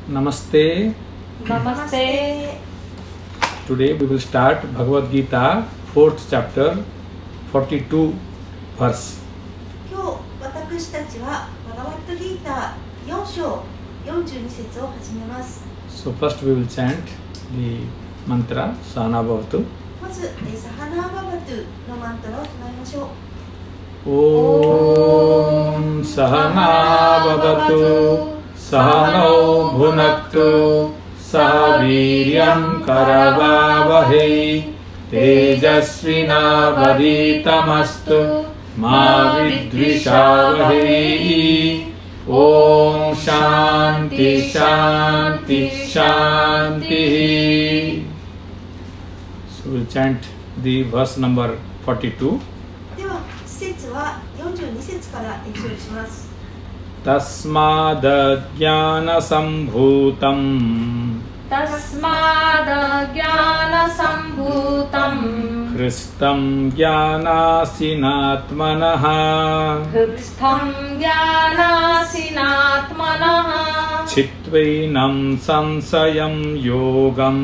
Namaste. Namaste. Today we will start Bhagavad Gita, 4th chapter, 42 verse. 今日私たちはバガバットギーター4章42節を始めます。 So first we will chant the mantra Sahana Bhavatu. まずサハナーババトゥのマントラを唱えましょう。 Om Sahana Bhavatu Sahano Bhunaktu Sahaviryam Karavavahe Tejasvinavaditamastu Ma Vidvishavahe. Om Shanti Shanti Shanti. So we'll chant the verse number 42. では節は42節から演唱します。 Tasmadajnanasambhutam Tasmadajnanasambhutam Hristam jnanasinatmanaha Hristam jnanasinatmanaha Chitvainam sansayam yogam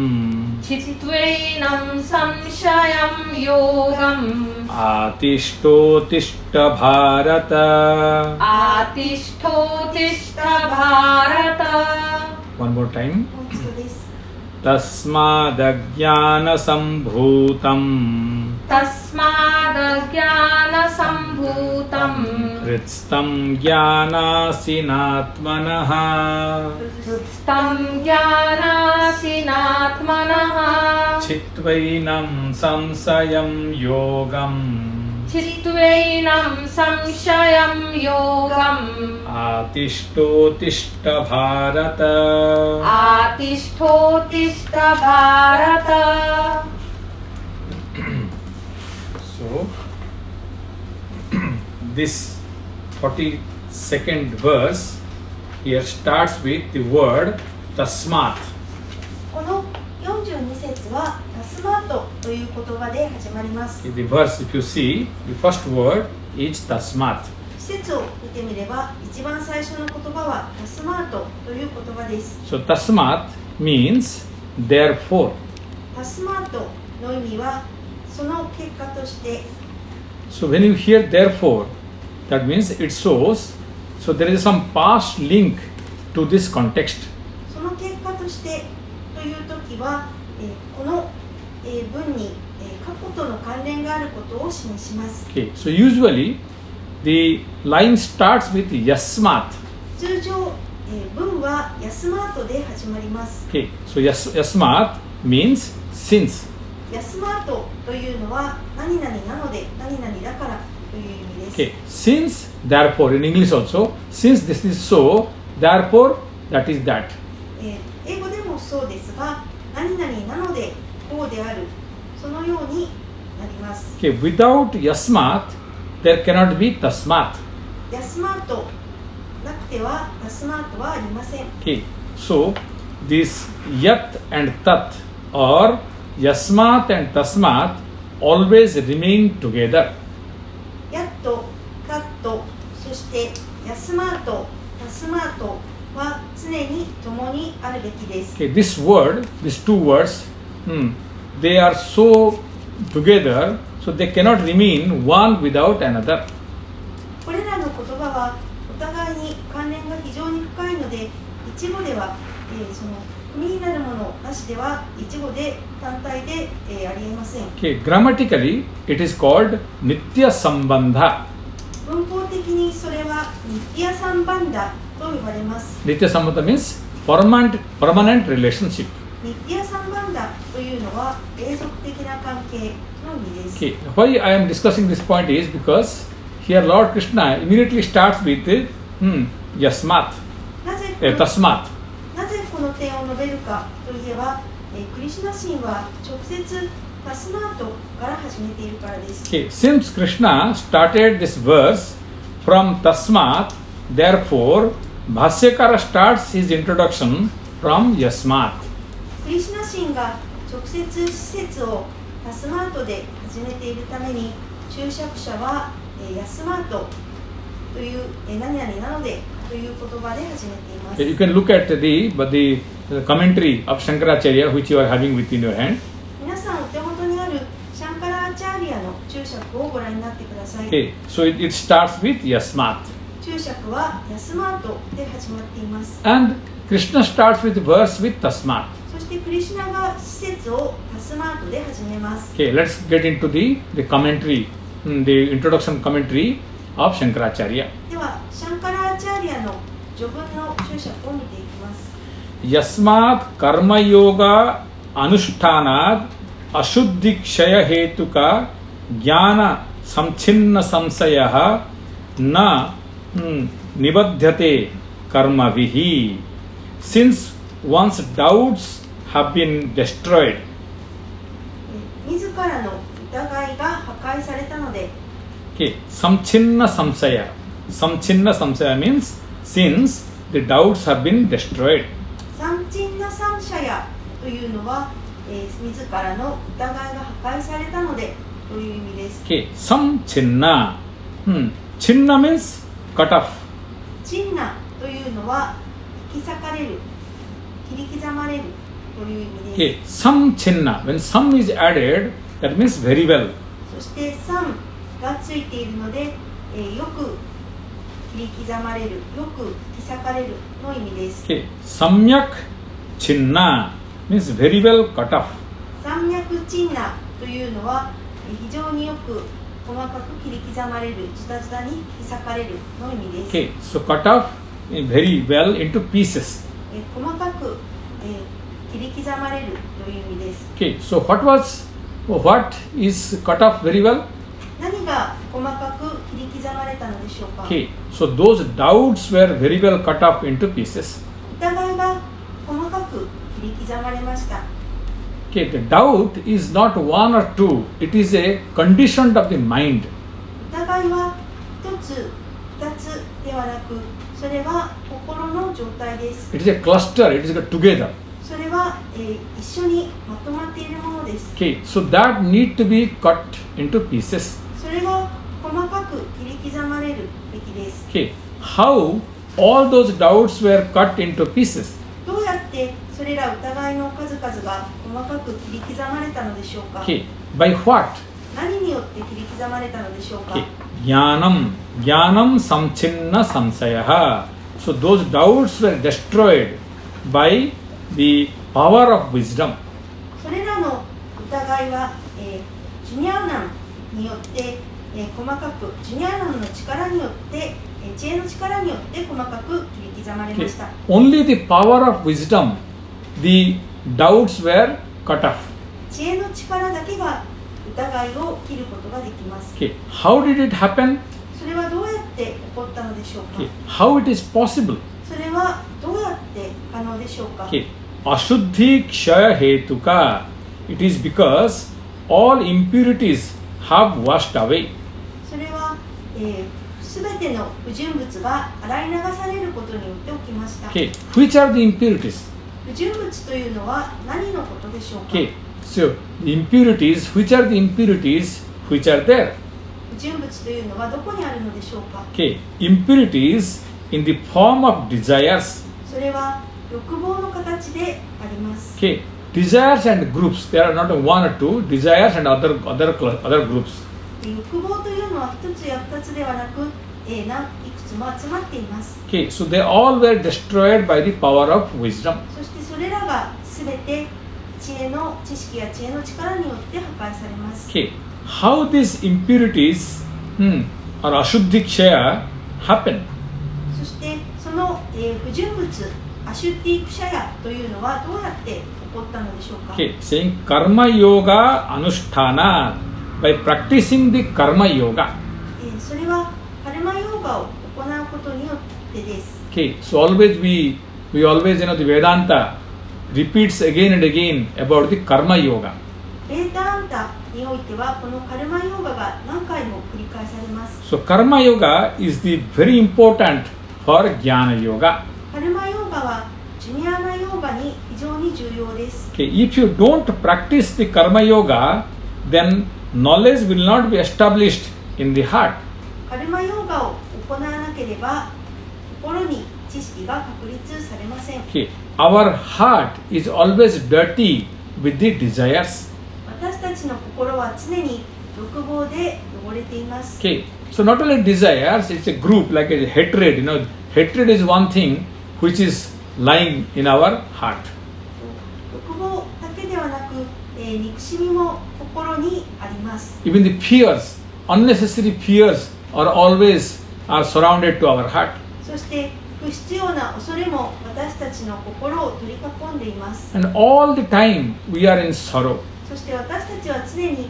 Chitvainam samshayam yogam Atishto-tishta bharata. Atishto-tishta bharata. One more time. もう一度です。 Tasmadajnanasambhutam Tasmadajnanasambhutam Hristam jnanasinatmanaha Hristam jnanasinatmanaha Chitvainam samsayam yogam Chitvainam samshayam yogam Atishto-tishta bharata. Atishto-tishta bharata. So, this 42nd verse here starts with the word tasmat. この42節はタスマートという言葉で始まります。 In the verse, if you see, the first word is tasmat. 節を見てみれば一番最初の言葉はタスマートという言葉です。 So, tasmat means therefore. タスマートの意味はその結果として。 So, when you hear therefore, that means it shows, so there is some past link to this context. その結果としてというときは、この文に過去との関連があることを示します。 Okay, so usually the line starts with yasmat. 通常、文はヤスマートで始まります。 Okay, so yasmat means since. ヤスマートというのは何々なので何々だからという意味です。 Okay, since, therefore, in English also, since this is so, therefore, that is that. 英語でもそうですが、何々なのでこうである、そのようになります。 Okay, without yasmat, there cannot be tasmat. ヤスマートなくてはタスマートはありません。 Okay, so this yat and tat or yasmat and tasmat always remain together. ヤット、タット、そしてヤスマート、タスマートは常に共にあるべきです。 Okay, this word, these two words, they are so together, so they cannot remain one without another. これらの言葉はお互いに関連が非常に深いので、一語では、その組になるものなしでは一語で単体で、ありえません。 Okay, grammatically, it is called nitya sambandha. 文法的にそれはニッティアサンバンダと呼ばれます。 Nitya sambandha means permanent relationship. ニッティアサンバンダというのは永続的な関係の意味です。 Okay, why I am discussing this point is because here Lord Krishna immediately starts with yasmat, なぜ tasmat. なぜこの点を述べるかといえば、クリシュナ神は直接タスマートから始めているからです。 Okay, since Krishna started this verse from tasmat, therefore Bhasyakara starts his introduction from yasmat. クリシュナ神が直接施設をタスマートで始めているために注釈者はヤスマートという何々なのでという言葉で始めています。 You can look at the commentary of Shankaracharya which you are having within your hand. 皆さんお手元にあるシャンカラーチャーリアの注釈をご覧になってください。 Okay, so it starts with Yasmat. 注釈はヤスマートで始まっています。 And Krishna starts with verse with Tasmat. そしてクリシュナが施設をタスマートで始めます。 Okay, let's get into the commentary, the introduction commentary of Shankaracharya. ではシャンカラーチャーリアの序文の注釈を見ていきます。 Yasmat karma yoga anushtanad ashuddhikshaya hetuka jnana samchinna samsayaha na nibadhyate karma vihi. Since one's doubts have been destroyed. 自らの疑いが破壊されたので、 Okay, samchinna samsaya. Samchinna samsaya means since the doubts have been destroyed. サンチンナサンシャヤというのは、自らの疑いが破壊されたのでという意味です。 Okay, samchinna. Chinna means cut off. チンナというのは引き裂かれる、切り刻まれるという意味で Okay, some chinna. When some is added, that means very well. す。そしてサンがついているので、よく切り刻まれる、よく引き裂かれるの意味です。 Okay, samyak chinna means very well cut off. 山脈チンナというのは非常によく細かく切り刻まれる、ズタズタに引き裂かれるの意味です。 Okay, so cut off very well into pieces. 細かく、切り刻まれるという意味です。 Okay, so what is cut off very well? 何が細かく切り刻まれたのでしょうか。 Okay, so those doubts were very well cut off into pieces. 疑いが細かく切り刻まれました。 Okay, the doubt is not one or two, it is a condition of the mind. 疑いは一つ、二つではなく、それは心の状態です。 It is a cluster, it is together. それは、一緒にまとまっているものです。 Okay, so that need to be cut into pieces. それが細かく切り刻まれるべきです。 Okay, how all those doubts were cut into pieces? どうやってそれら疑いの数々が細かく切り刻まれたのでしょうか。 Okay, by what? 何によって切り刻まれたのでしょうか。 Okay, jnanam samchinna samsayaha. So those doubts were destroyed by the power of wisdom. それらの疑いは、ジュニャーナンによって、細かくジュニャーナンの力によって、知恵の力によって細かく切り刻まれま Okay, した。 only the power of wisdom, the doubts were cut off. 知恵の力だけが疑いを切ることができます。 Okay, how did it happen? それはどうやって起こったのでしょうか。 Okay, how it is possible? それはどうやって可能でしょうか。 Okay, ashuddhi kshaya hetuka. It is because all impurities have washed away. それは、すべての不純物が洗い流されることによって起きました。 Okay, which are the impurities? 不純物というのは何のことでしょうか。 Okay, so the impurities, which are the impurities which are there? 不純物というのはどこにあるのでしょうか。 Okay, impurities in the form of desires. それは欲望の形であります。 Okay, desires and groups. There are not one or two desires and other groups. 欲望というのは一つや二つではなく、いくつも集まっています。 Okay, so they all were destroyed by the power of wisdom. そしてそれらがすべて知識や知恵の力によって破壊されます。 Okay, how these impurities or ashuddhikshaya happen? そしてその、不純物アシュッティクシャヤというのはどうやって起こったのでしょうか。 Okay, saying karma yoga anusthana, by practicing the karma yoga. それはカルマヨーガを行うことによってです。 Okay, so always we always the Vedanta repeats again and again about the karma yoga. ベータアンタにおいてはこのカルマヨーガが何回も繰り返されます。 So karma yoga is the very important for jnana yoga. カルマヨーガはジュニアーナヨーガに非常に重要です。 Okay, if you don't practice the karma yoga, then knowledge will not be established in the heart. カルマヨーガを行わなければ、心に知識が確立されません。 Okay. Our heart is always dirty with the desires. 私たちの心は常に欲望で汚れています。 Okay. So not only desires, it's a group like a hatred. Hatred is one thing which is lying in our heart. 欲望だけではなく、憎しみも心にあります。 Even the fears, unnecessary fears are surrounded to our heart. そして不必要な恐れも私たちの心を取り囲んでいます。 And all the time we are in sorrow. そして私たちは常に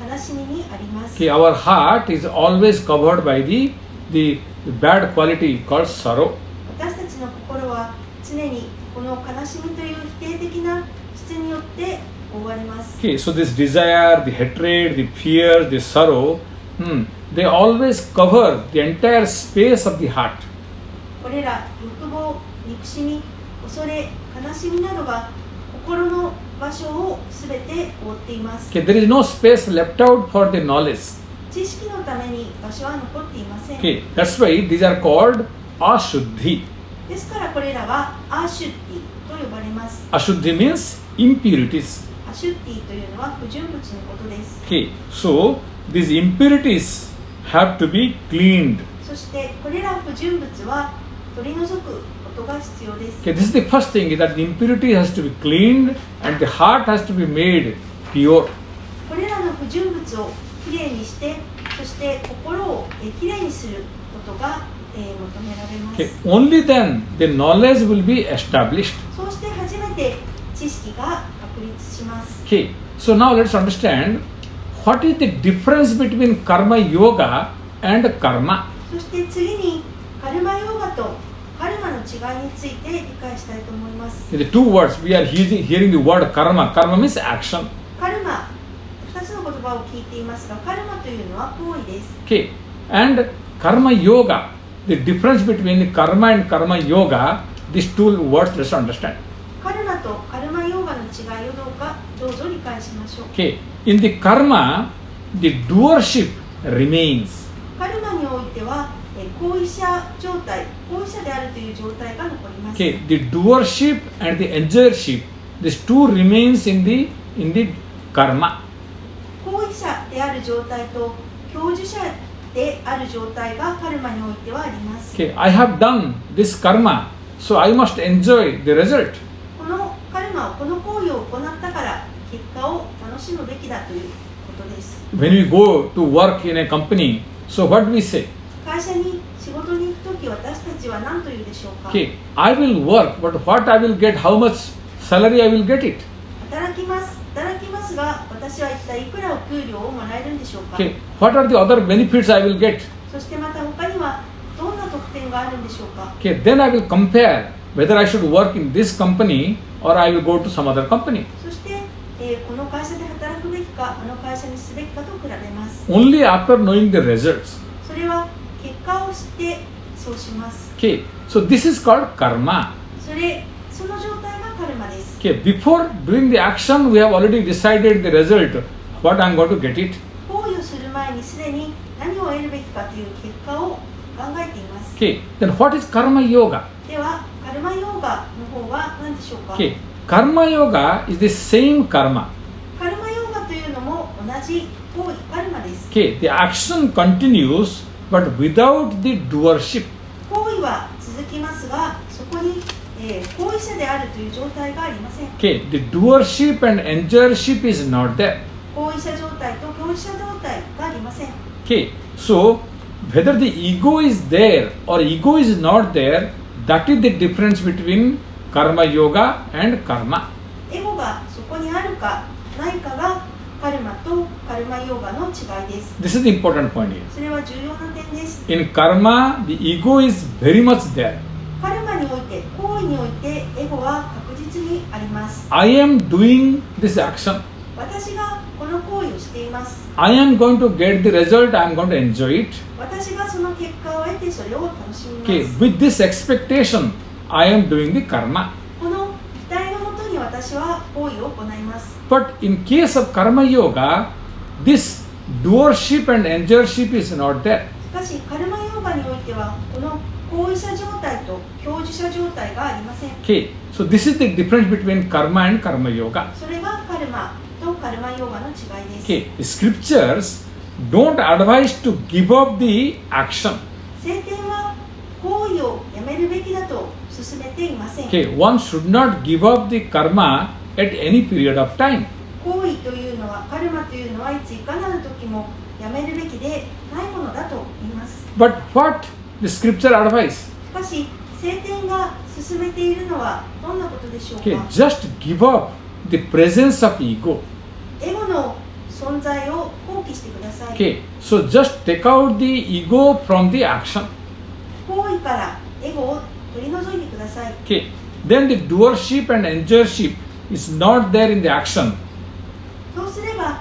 悲しみにあります。 Okay, our heart is always covered by the bad quality called sorrow. 私たちの心は常にこの悲しみという否定的な質によって覆われます。 Okay, so this desire, the hatred, the fear, the sorrow, they always cover the entire space of the heart. これら欲望、憎しみ、恐れ、悲しみなどが心の場所をすべて覆っています。 Okay, there is no space left out for the knowledge. 知識のために場所は残っていません。 Okay, that's why these are called ashuddhi. ですからこれらはアシュッティと呼ばれます。 Ashuddhi means impurities. アシュッティというのは不純物のことです。 Okay, so these impurities have to be cleaned. そしてこれら不純物は取り除くことが必要です。 Okay, this is the first thing, that the impurity has to be cleaned and the heart has to be made pure. これらの不純物をきれいにして、そして心をきれいにすることが求められます。 Okay, only then the knowledge will be established. そうして初めて知識が確立します。 Okay, so now let's understand what is the difference between karma yoga and karma. そして次にカルマヨーガとカルマの違いについて理解したいと思います。 The two words we are hearing the word karma. Karma means action. カルマ、2つの言葉を聞いていますが、カルマというのは行為です。 Okay, and karma yoga. The difference between the karma and karma yoga, these two words let's understand. カルマとカルマヨーガの違いをどうぞ理解しましょう。 Okay, in the karma, the doership remains. カルマにおいては行為者状態、行為者であるという状態が残ります。 Okay, the doership and the enjoyership, these two remains in the karma. 行為者である状態と享受者である状態がカルマにおいてはあります。 Okay, I have done this karma, so I must enjoy the result. このカルマを、この行為を行ったから結果を楽しむべきだということです。 When we go to work in a company, so what do we say? 会社に仕事に行くとき私たちは何と言うでしょうか。 Okay, I will work, but what I will get, how much salary I will get it. 働きますが、私は一体いくらお給料をもらえるんでしょうか。 Okay, what are the other benefits I will get? そしてまた他にはどんな特典があるんでしょうか。 Okay, then I will compare whether I should work in this company or I will go to some other company. そして、この会社で働くべきか、あの会社にすべきかと比べます。 Only after knowing the results. それは結果を知ってそうします。 Okay, so this is called karma. その状態がカルマです。 Okay, before doing the action, we have already decided the result, what I am going to get it. 行為をする前にすでに何を得るべきかという結果を考えています。 Okay, then what is karma yoga? では、カルマヨーガの方は何でしょうか。 Okay, karma yoga is the same karma. カルマヨーガというのも同じ行為、カルマです。 Okay, the action continues, but without the doership. 行為は続きますが、そこに、行為者であるという状態がありません。 Okay, the doership and enjoyership is not there. 行為者状態と享受者状態がありません。 Okay, so whether the ego is there or ego is not there, that is the difference between karma yoga and karma. エゴがそこにあるかないかがカルマとカルマヨーガの違いです。 This is the important point here. それは重要な点です。 In karma, the ego is very much there. カルマにおいて、行為においてエゴは確実にあります。 I am doing this action. 私がこの行為をしています。 I am going to get the result. I am going to enjoy it. 私がその結果を得てそれを楽しみます。 Okay, with this expectation, I am doing the karma. この期待のもとに私は行為を行います。 But in case of karma yoga, this doership and enjoyership is not there. しかしカルマヨーガにおいてはこの行為者状態と享受者状態がありません。 Okay, so this is the difference between karma and karma yoga. それがカルマとカルマヨガの違いです。 Okay, the scriptures don't advise to give up the action. 聖典は行為をやめるべきだと勧めていません。 Okay, one should not give up the karma at any period of time. 行為というのは、カルマというのはいついかなる時もやめるべきでないものだと言います。 But what the scripture advice? しかし、聖典が勧めているのはどんなことでしょうか。 Okay, just give up the presence of ego. エゴの存在を放棄してください。 Okay, so just take out the ego from the action. 行為からエゴを取り除いてください。 Okay, then the doership and enjoyership is not there in the action. そうすれば、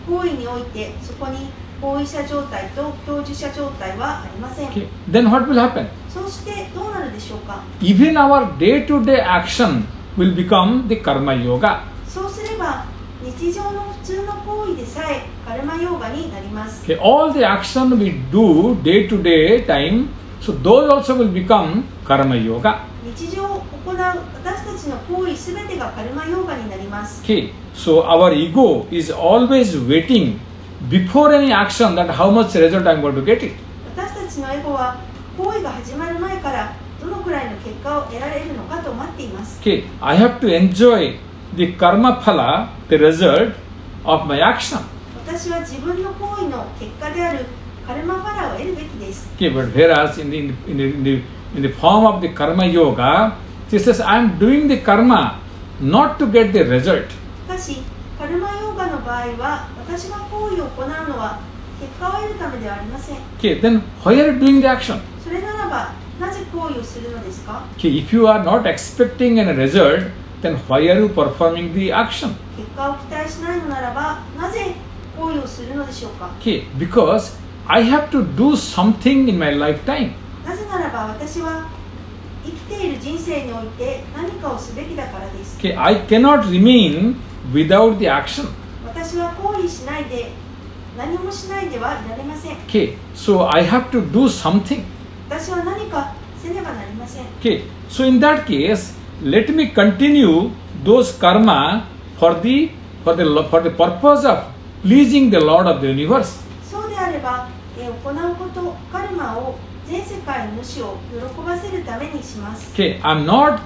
行為においてそこに行為者状態と享受者状態はありません。 Okay, then what will happen? そうしてどうなるでしょうか。 Even our day-to-day action will become the karma yoga. そうすれば、日常の普通の行為でさえカルマヨーガになります。 Okay, all the action we do day-to-day time, so those also will become karma yoga. 日常行う私たちの行為すべてがカルマヨーガになります。 Okay, so our ego is always waiting before any action that how much result I am going to get it. 私たちのエゴは行為が始まる前からどのくらいの結果を得られるのかと待っています。 Okay, I have to enjoy the karma phala, the result of my action. 私は自分の行為の結果であるカルマファラを得るべきです。 Okay, but whereas in the form of the karma yoga, she says I am doing the karma not to get the result. しかし、カルマヨーガの場合は私が行為を行うのは結果を得るためではありません。 Okay, then why are you doing the action? それならば、なぜ行為をするのですか。 Okay, if you are not expecting any result, then why are you performing the action? 結果を期待しないのならば、なぜ行為をするのでしょうか。 Okay, because I have to do something in my lifetime. なぜならば私は生きている人生において何かをすべきだからです。 Okay, I cannot remain without the action. 私は行為しないで何もしないではいられません。 Okay, so I have to do something. 私は何かせねばなりません。 Okay, so in that case, let me continue those karma for the purpose of pleasing the Lord of the universe. そうであれば、行うこと、カルマを全世界の主を喜ばせるためにします。 Okay, I'm not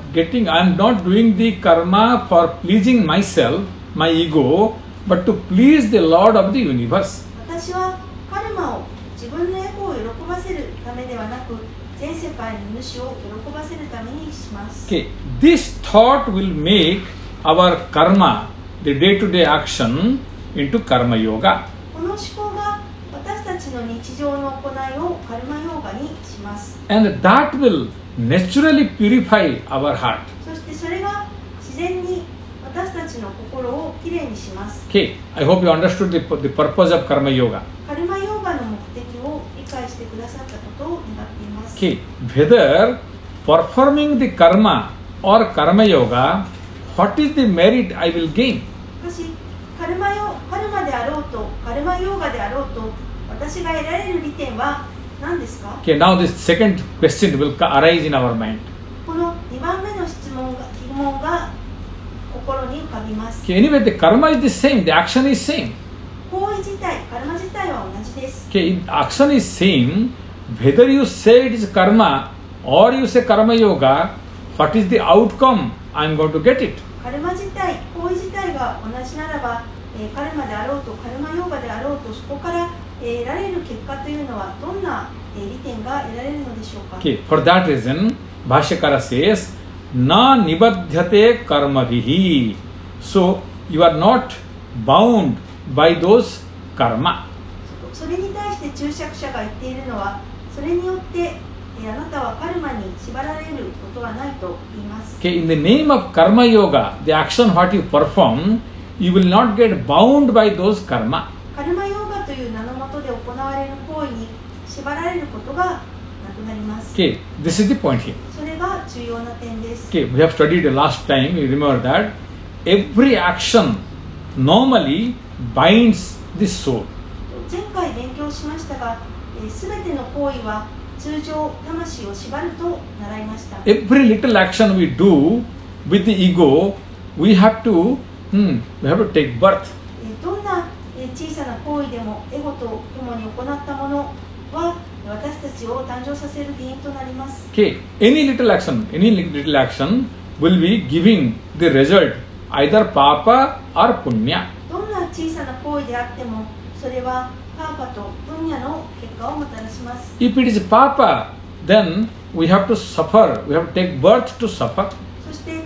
doing the karma for pleasing myself, my ego, but to please the Lord of the universe. 私はカルマを自分のエゴを喜ばせるためではなく、全世界の主を喜ばせるためにします。 Okay, this thought will make our karma, the day-to-day action, into karma yoga. この思考が私たちの日常の行いをカルマヨーガにします。 And that will naturally purify our heart. そしてそれが自然に私たちの心をきれいにします。 Okay, I hope you understood the purpose of karma yoga. カルマヨーガの目的を理解してくださったことを願っています。 Okay, whether performing the karma or karma yoga, what is the merit I will gain? しかしカルマであろうとカルマヨーガであろうと私が得られる利点は何ですか。 Okay, now this second question will arise in our mind. この2番目の疑問が心に浮かびます。 Okay, anyway, the karma is the same, the action is same. 行為自体、カルマ自体は同じです。 Okay, action is same. Whether you say it is karma or you say karma yoga, what is the outcome I am going to get it? カルマ自体、行為自体が同じならば、カルマであろうとカルマヨーガであろうとそこから得られる結果というのはどんな利点が得られるのでしょうか。 Okay, for that reason, Bhashyakara says, Na nibadhyate karmavihi. So, you are not bound by those karma. それに対して注釈者が言っているのは、それによってあなたはカルマに縛られることはないと言います。 Okay, in the name of karma yoga, the action what you perform, you will not get bound by those karma. カルマヨーガという名の下で行われる行為に縛られることがなくなります。 Okay, this is the point here. それが重要な点です。 Okay, we have studied the last time, you remember that every action normally binds the soul. 前回勉強しましたが、すべての行為は通常魂を縛ると習いました。 Every little action we do with the ego, we have to take birth. どんな小さな行為でもエゴと共に行ったものは私たちを誕生させる原因となります。 Okay, any little action will be giving the result either papa or punya. どんな小さな行為であってもそれはパーパとプンニャの結果をもたらします。 If it is papa, then we have to suffer. We have to take birth to suffer. そして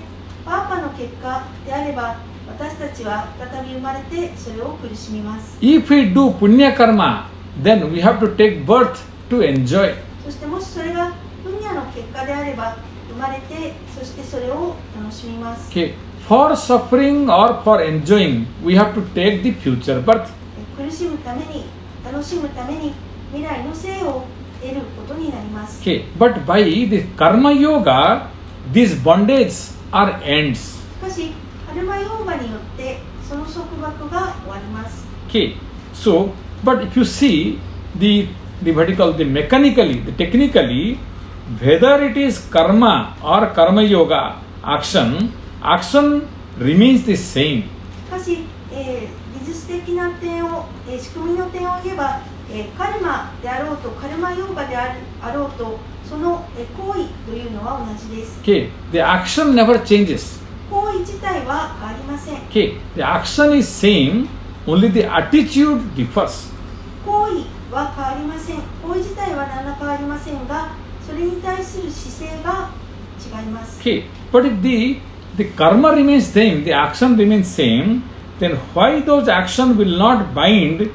パーパの結果であれば私たちは再び生まれてそれを苦しみます。 If we do punya karma, then we have to take birth to enjoy. そしてもしそれがプンニャの結果であれば生まれてそしてそれを楽しみます。 Okay, for suffering or for enjoying, we have to take the future birth. 苦しむために楽しむために未来の生を得ることになります。 Okay, but by the karma yoga, these bondages are ends. しかしカルマヨーガによってその束縛が終わります。 Okay, so but if you see the mechanically, the technically, whether it is karma or karma yoga action remains the same. しかし、技術的な点を、仕組みの点を言えば、カルマであろうとカルマヨーガであろうとその、行為というのは同じです。 Okay, the action never changes. 行為自体は変わりません。 Okay, the action is same, only the attitude differs. 行為は変わりません。行為自体は何ら変わりませんが、それに対する姿勢が違います。 Okay, but if the karma remains same, the action remains same, then why those action will not bind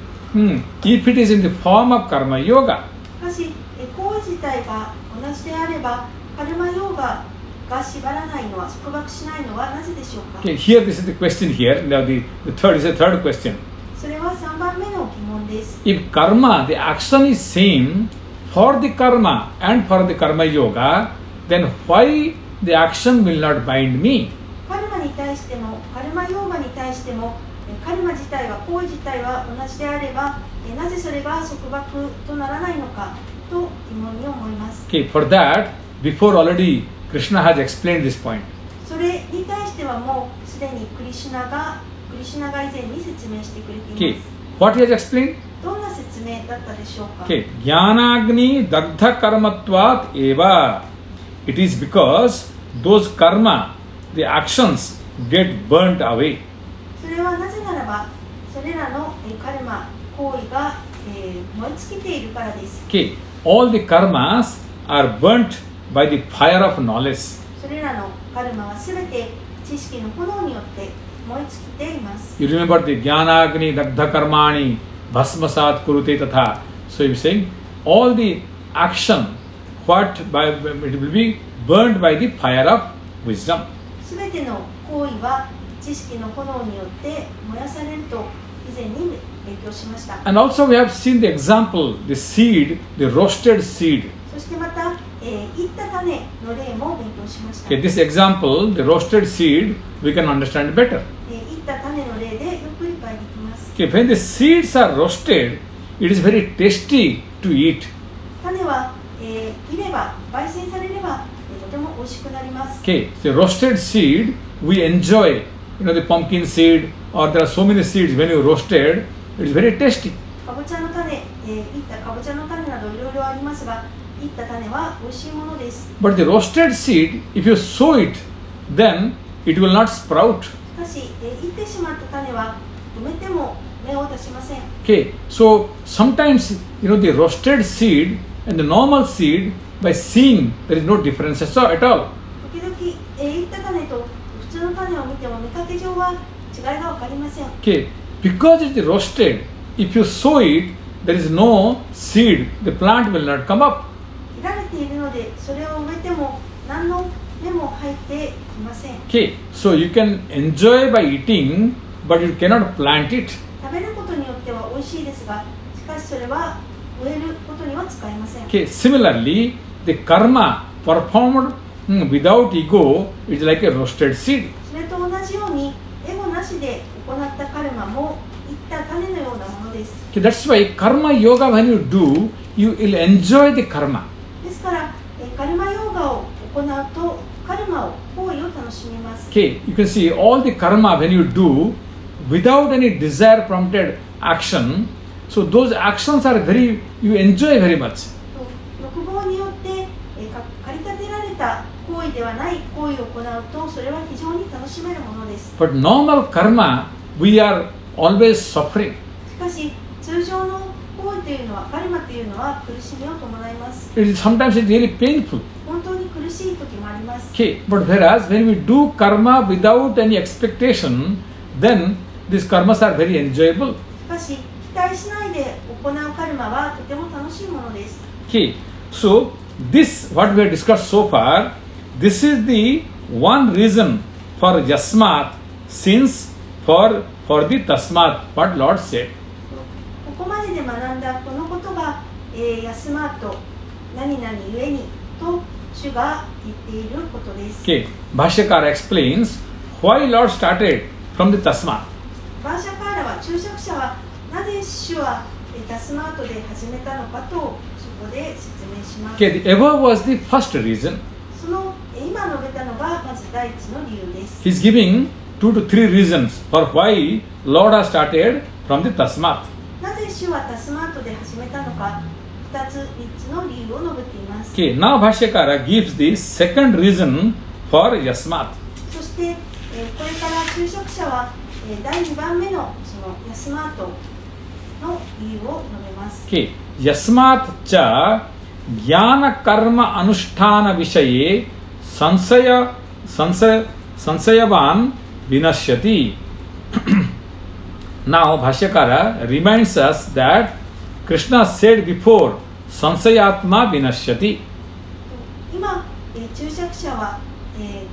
if it is in the form of karma yoga? しかし、行為自体が同じであれば、カルマヨーガが縛らないのは、束縛しないのはなぜでしょうか。 Okay, here this is the question here. Now the third is the third question. それは3番目の疑問です。 If karma, the action is same for the karma and for the karma yoga, then why the action will not bind me? カルマに対しても、カルマヨーガに対しても、カルマ自体は、行為自体は同じであれば、なぜそれが束縛とならないのかと疑問に思います。 Okay, for that, before already Krishna has explained this point. それに対してはもうすでにクリシュナが以前に説明してくれてい Okay, ます。 what he has explained? どんな説明だったでしょうか。 Okay, Jnanagni Dagdha Karmatvat Eva. It is because those karma, the actions get burnt away. それはなぜならば、それらのカルマ、行為が燃え尽きているからです。 Okay, all the karmas are burnt by the fire of knowledge. それらのカルマはすべて知識の炎によって燃え尽きています。 You remember the Jnanagni Dagdha Karmani Bhasmasat Kurute Tatha. So you saying all the action, it will be burnt by the fire of wisdom. すべての行為は知識の炎によって燃やされると以前に勉強しました。 And also we have seen the example, the seed, the roasted seed. そしてまた、いった種の例も勉強しました。 Okay, this example, the roasted seed, we can understand better. いった種の例でよく理解できます。 Okay, when the seeds are roasted, it is very tasty to eat. 種は、いれば焙煎されれば、とても美味しくなります。 Okay, the roasted seed, we enjoy. You know, the pumpkin seed, or there are so many seeds when you roasted, it is very tasty. かぼちゃの種、いったかぼちゃの種などいろいろありますが、いった種は美味しいものです。 But the roasted seed, if you sow it, then it will not sprout. しかし、いってしまった種は埋めても芽を出しません。 Okay, so sometimes, you know, the roasted seed and the normal seed, by seeing, there is no difference at all. 時々、いった種と普通の種を見ても見かけ上は違いが分かりません。 Okay, because it is roasted, if you sow it, there is no seed, the plant will not come up. 切られているので、それを植えても何の芽も入っていません。 Okay, so you can enjoy by eating, but you cannot plant it. 食べることによっては美味しいですが、しかしそれは植えることには使えません。 Okay, similarly, the karma performed without ego is like a roasted seed. それと同じように、エゴなしで行ったカルマもいった種のようなものです。 Okay, that's why karma yoga, when you do, you will enjoy the karma. 行うとカルマを行為を楽しみます。 Okay, you can see all the karma when you do without any desire prompted action. So those actions are very, you enjoy very much. 欲望によって駆り立てられた行為ではない行為を行うとそれは非常に楽しめるものです。 But normal karma, we are always suffering. しかし通常の行為というのはカルマというのは苦しみを伴います。 Sometimes it's really painful. 本当に苦しい時もあります。 Okay, but whereas when we do karma without any expectation, then these karmas are very enjoyable. しかし期待しないで行うカルマはとても楽しいものです。 Okay, so this what we have discussed so far, this is the one reason for yasmat, since for the tasmat, what Lord said. ここまでで学んだこのことが、ヤスマート何々ゆえにと主が言っていることです。 Okay, Bhashyakara explains why Lord started from the tasmat. バーシャカーラは注釈者はなぜ主はタスマートで始めたのかとそこで説明します。 Okay, the above was the first reason. その今述べたのがまず第一の理由です。 He's giving 2 to 3 reasons for why Lord has started from the tasmat. なぜ主はタスマートで始めたのか2つ3つの理由を述べています。 Okay, now Bhashyakara gives the second reason for yasmat. そして、これから注釈者は、第2番目のそのヤスマートの理由を述べます。 Okay, yasmat cha jnana karma anusthana vishaye sansayavan vinashyati. Now Bhashyakara reminds us that Krishna said before sansayatma vinashyati. 今、注釈者は、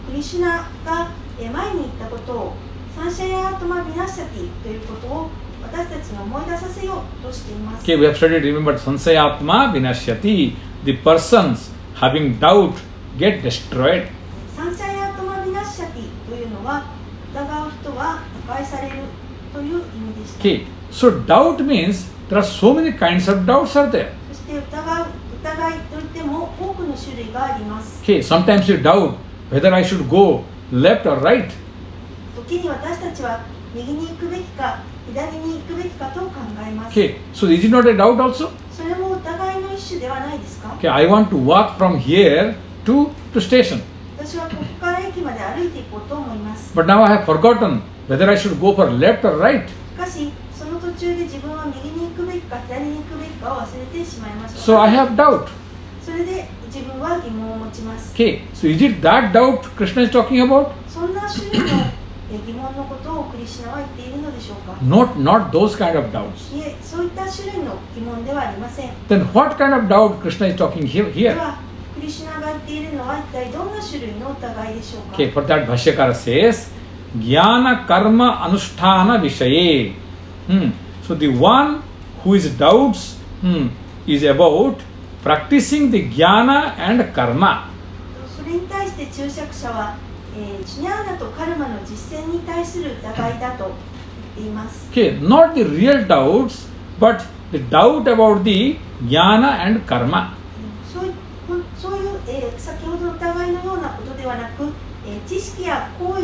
クリシュナが、前に言ったことをサンシャヤートマビナッシャティということを私たちに思い出させようとしています。 Okay, we have studied, remember, sansayatma vinashyati. The persons having doubt get destroyed. サンシャヤートマビナッシャティというのは疑う人は破壊されるという意味でした。 Okay, so doubt means there are so many kinds of doubts are there. そして疑いといっても多くの種類があります。 Okay, sometimes you doubt whether I should go left or right. 時に私たちは右に行くべきか左に行くべきかと考えます。 Okay, so is it not a doubt also? それも疑いの一種ではないですか？ Okay, I want to walk from here to station. 私はここから駅まで歩いていこうと思います。 But now I have forgotten whether I should go for left or right. しかし、その途中で自分は右に行くべきか左に行くべきかを忘れてしまいました。 So I have doubt. それで自分は疑問を持ちます。 Okay, so is it that doubt Krishna is talking about? そんな種類の疑問のことをクリシュナは言っているのでしょうか？ Not those kind of doubts. いえ、そういった種類の疑問ではありません。 Then what kind of doubt Krishna is talking で here? は、クリシュナが言っているのは一体どんな種類の疑いでしょうか？ Okay, for that Bhashyakara says, Jnana karma anusthana vishaye. So the one who is doubts is about practicing the jnana and karma. それに対して注釈者は、ジュニャーナとカルマの実践に対する疑いだと言っています。 Okay, not the real doubts, but the doubt about the jnana and karma. そういう、先ほどの疑いのようなことではなく、知識や行為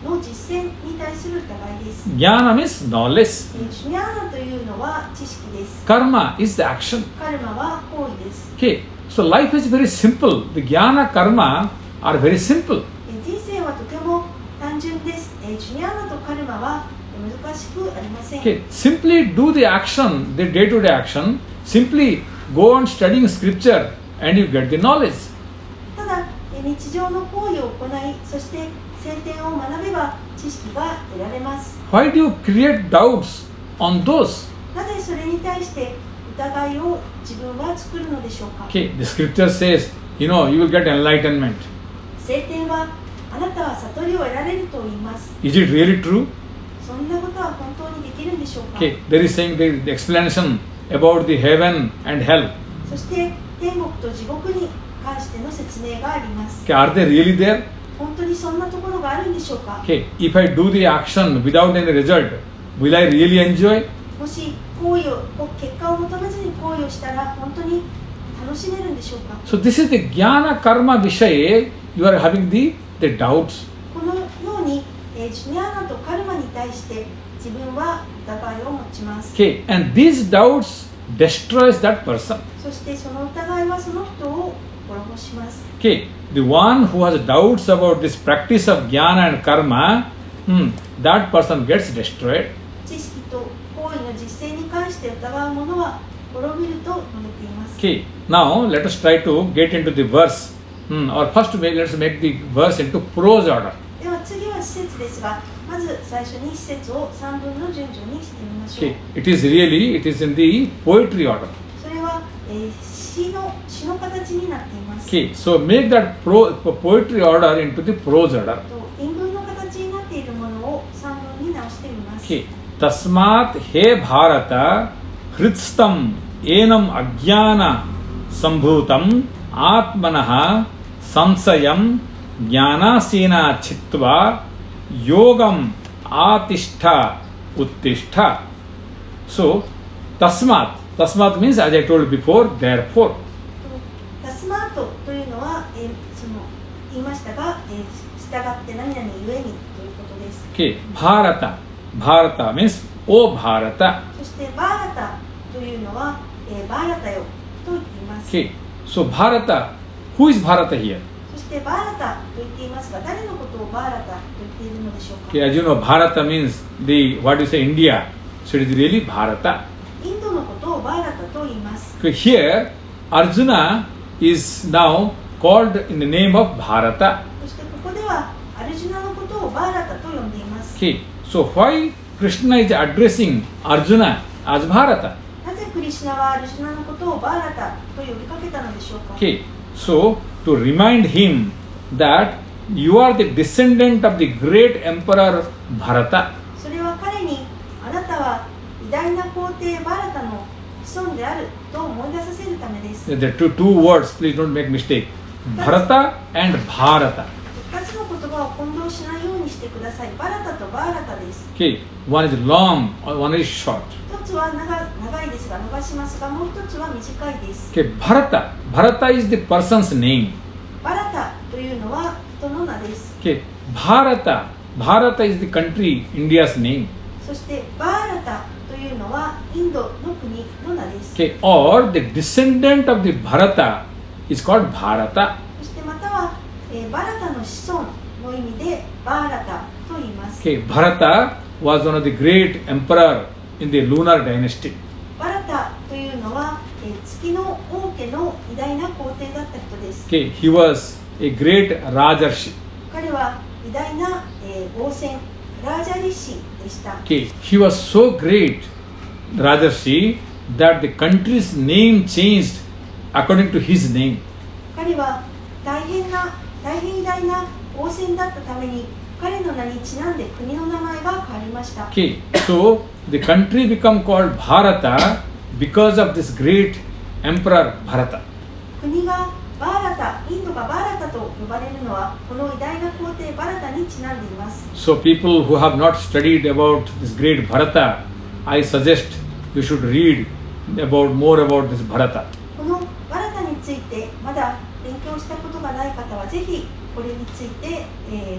の実践に対する疑いです。 Jnana means knowledge. ジュニャーナというのは知識です。 Karma is the action. カルマは行為です。 Okay, so life is very simple. The jnana karma are very simple. 人生はとても単純です。ジュニャーナとカルマは難しくありません。 Okay, simply do the action, the day-to-day action. Simply go on studying scripture and you get the knowledge. ただ日常の行為を行い、そして聖典を学べば知識が得られます。 Why do you create doubts on those? なぜそれに対して疑いを自分は作るのでしょうか？ Okay, the scripture says, you will get enlightenment. 聖典はあなたは悟りを得られると言います。 Is it really true? そんなことは本当にできるんでしょうか？ Okay, there is saying the explanation about the heaven and hell. そして天国と地獄に関しての説明があります。 Okay, are they really there? 本当にそんなところがあるんでしょうか？ Okay, if I do the action without any result, will I really enjoy? もし結果を求めずに行為をしたら本当に楽しめるんでしょうか。 So this is the jnana karma vishaye you are having the doubts. このように、ジュニアーナとカルマに対して自分は疑いを持ちます。 Okay, and these doubts destroys that person. そしてその疑いはその人を滅ぼします。 Okay, the one who has doubts about this practice of jnana and karma, that person gets destroyed. 知識と行為の実践に関して疑う者は滅びると述べています。 Okay, now let us try to get into the verse. Or first let's make the verse into prose order. では次は詩節ですが、まず最初に詩節を3分の順序にしてみましょう。 Okay, it is in the poetry order. それは、詩の形になっています。 Okay, so make that poetry order into the prose order. 韻文の形になっているものを3分に直してみます。 Okay, tasmat he bharata hridstam enam ajnana sambhutam atmanah samsayam jnanasena chitva yogam atishta uttishta. So tasmat means, as I told before, therefore. タスマートというのは、その言いましたが、従って何々ゆえにということです。 Okay, bharata means O bharata. そしてバーラタというのは、バーラタよと言っています。 Okay, so bharata, who is bharata here? そしてバーラタと言っていますが、誰のことをバーラタと言っているのでしょうか。 Okay, as you know, bharata means what you say, India. So it is really bharata. インドのことをバーラタと言います。 Okay, here Arjuna is now called in the name of Bharata. そしてここではアルジュナのことをバーラタと呼んでいます。 Okay, so why Krishna is addressing Arjuna as Bharata? なぜクリシュナはアルジュナのことをバーラタと呼びかけたのでしょうか。 Okay, so to remind him that you are the descendant of the great emperor Bharata. それは彼にあなたは偉大な皇帝バーラタの子孫であると思い出させるためです。 There are two words, please don't make mistake. Bharata and Bharata. 2つの言葉を混同しないようにしてください。バラタとバーラタです。 Okay, one is long, one is short. 一つは長いですが伸ばしますが、もう一つは短いです。 Okay, Bharata is the person's name. バラタというのは人の名です。 Okay, Bharata is the country, India's name. そしてバーラタというのはインドの国の名です。 Okay, or the descendant of the Bharata is called Bharata. そしてまたは、バラタの子孫の意味でバーラタと言います。 Okay, Bharata was one of the great emperor in the lunar dynasty. バラタというのは、月の王家の偉大な皇帝だった人です。 Okay, he was a great Rajarshi. 彼は偉大な、王仙ラージャリシでした。 Okay, he was so great Rajarshi that the country's name changed according to his name. 彼は大変偉大な王仙だったために彼の名にちなんで国の名前が変わりました。 Okay, so the country become called Bharata because of this great emperor Bharata. 国がバーラタ、インドがバーラタと呼ばれるのはこの偉大な皇帝バラタにちなんでいます。 So people who have not studied about this great Bharata, I suggest you should read more about this Bharata. このバラタについてまだ勉強したことがない方はぜひこれについて、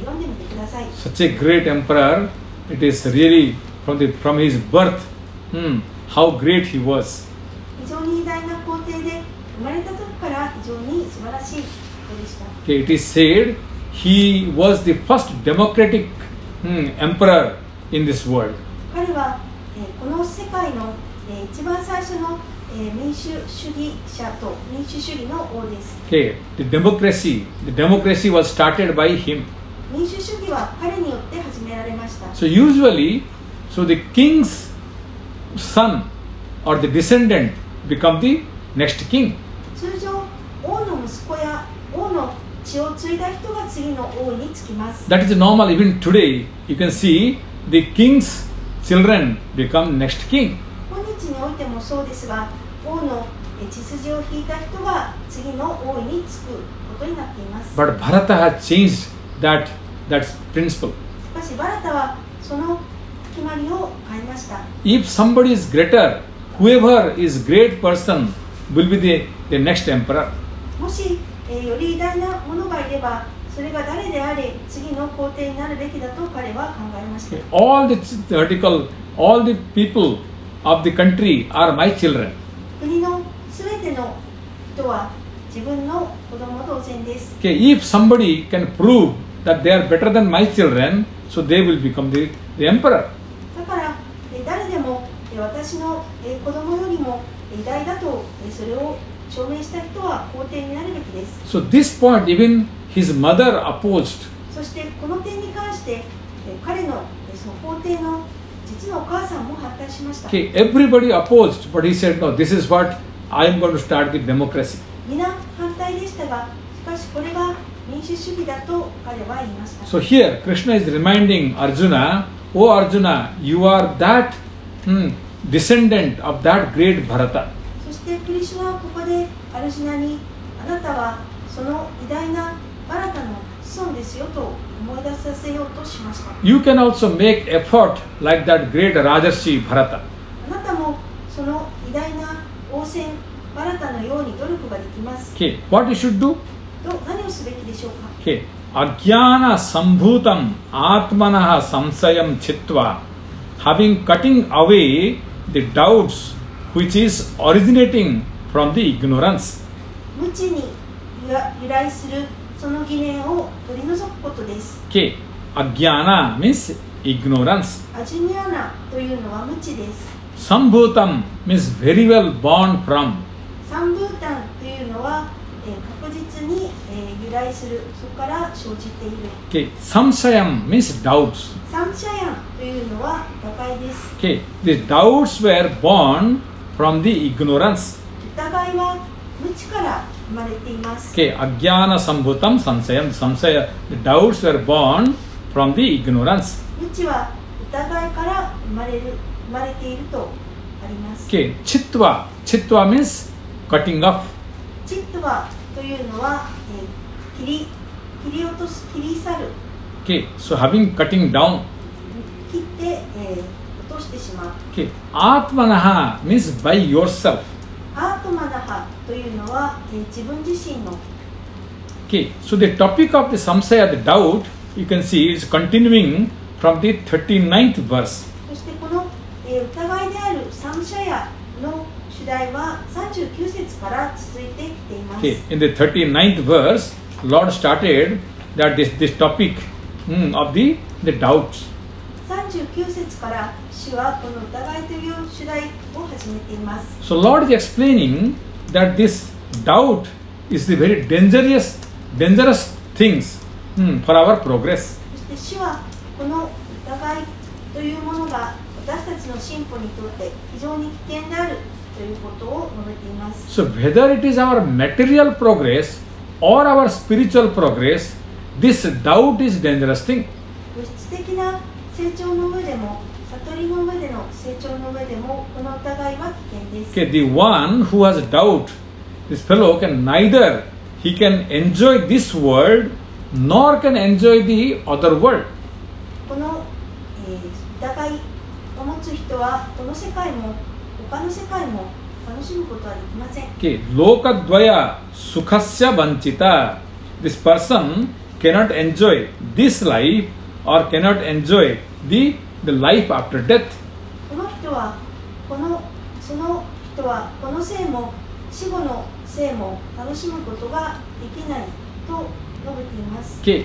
読んでみてください。 Such a great emperor, it is really from his birth, how great he was. 非常に偉大な皇帝で生まれた時から非常に素晴らしい人でした。 Okay, it is said he was the first democratic emperor in this world. 彼は、この世界の、一番最初の、民主主義者と民主主義の王です。 Okay, the democracy was started by him. 民主主義は彼によって始められました。 So usually, the king's son or the descendant become the next king. 通常、王の息子や王の血を継いだ人が次の王につきます。 That is normal. Even today, you can see the king's children become next king. 今日においてもそうですが、王の血筋を引いた人が次の王位につくことになっています。 But Bharata has changed that principle. しかしバラタはその決まりを変えました。 If somebody is greater, whoever is great person will be the next emperor. もし、より偉大な者がいれば、それが誰であれ次の皇帝になるべきだと彼は考えました。 Okay. All the people of the country are my children. 国のすべての人は自分の子供同然です。 Okay. If somebody can prove that they are better than my children, so they will become the emperor. だから誰でも私の子供よりも偉大だとそれを証明した人は皇帝になるべきです。 So this point even his mother opposed. そしてこの点に関して彼のその皇帝の実のお母さんも反対しました。 Okay. Everybody opposed, but he said, no, this is what I am going to start the democracy. 皆反対でしたが、しかしこれが民主主義だと彼は言いました。 So here Krishna is reminding Arjuna, oh Arjuna, you are that descendant of that great Bharata. そしてクリシュナはここでアルジュナに、あなたはその偉大なバラタの子孫ですよと思い出させようとしました。 You can also make effort like that great Rajarshi Bharata. あなたもその偉大な王先バラタのように努力ができます。 Okay. What you should do? 何をすべきでしょうか。 Okay. Ajnana sambhutam atmanaha samsayam chitva, having cutting away the doubts which is originating from the ignorance. 無知に由来するその疑念を取り除くことです。 Okay. Ajnana means ignorance. アジュニアナというのは無知です。 Sambhutam means very well born from. サンブータンというのは、確実に、由来する、そこから生じている。 Okay. Samsayam means doubts. サンシャヤンというのは疑いです。 Okay. The doubts were born from the ignorance. 疑いは無知から生まれています。 Okay. Ajnana sambhutam samsayam. Samsaya. The doubts were born from the ignorance. 無知は疑いから生まれているとあります。 Okay. Chitva. Chitva means cutting off. チットバというのは、切り落とす、切り去る。 Okay. So having cutting down. 切って、落としてしまう。 Okay. Atmanaha means by yourself. アートマナハというのは、自分自身の。 Okay. So the topic of the samsaya, the doubt, you can see is continuing from the 39th verse. そしてこの、疑いであるサムシャヤの主題は39節から続いてきています。 Okay. In the 39th verse, Lord started that this topic of the doubts. 39節から主はこの疑いという主題を始めています。 So Lord is explaining that this doubt is the very dangerous things for our progress. そして主はこの疑いというものが私たちの進歩にとって非常に危険であるということを述べています。 So whether it is our material progress or our spiritual progress, this doubt is dangerous thing. 物質的な成長の上でも悟りの上での成長の上でもこの疑いは危険です。 Okay, the one who has doubt, this fellow can neither he can enjoy this world nor can enjoy the other world. この、疑いを持つ人はこの世界も他の世界も楽しむことはできません。 Okay, lokadvaya sukhasya vanchita. This person cannot enjoy this life or cannot enjoy the life after death. この人はその人はこの生も死後の生も楽しむことができないと述べています。 Okay,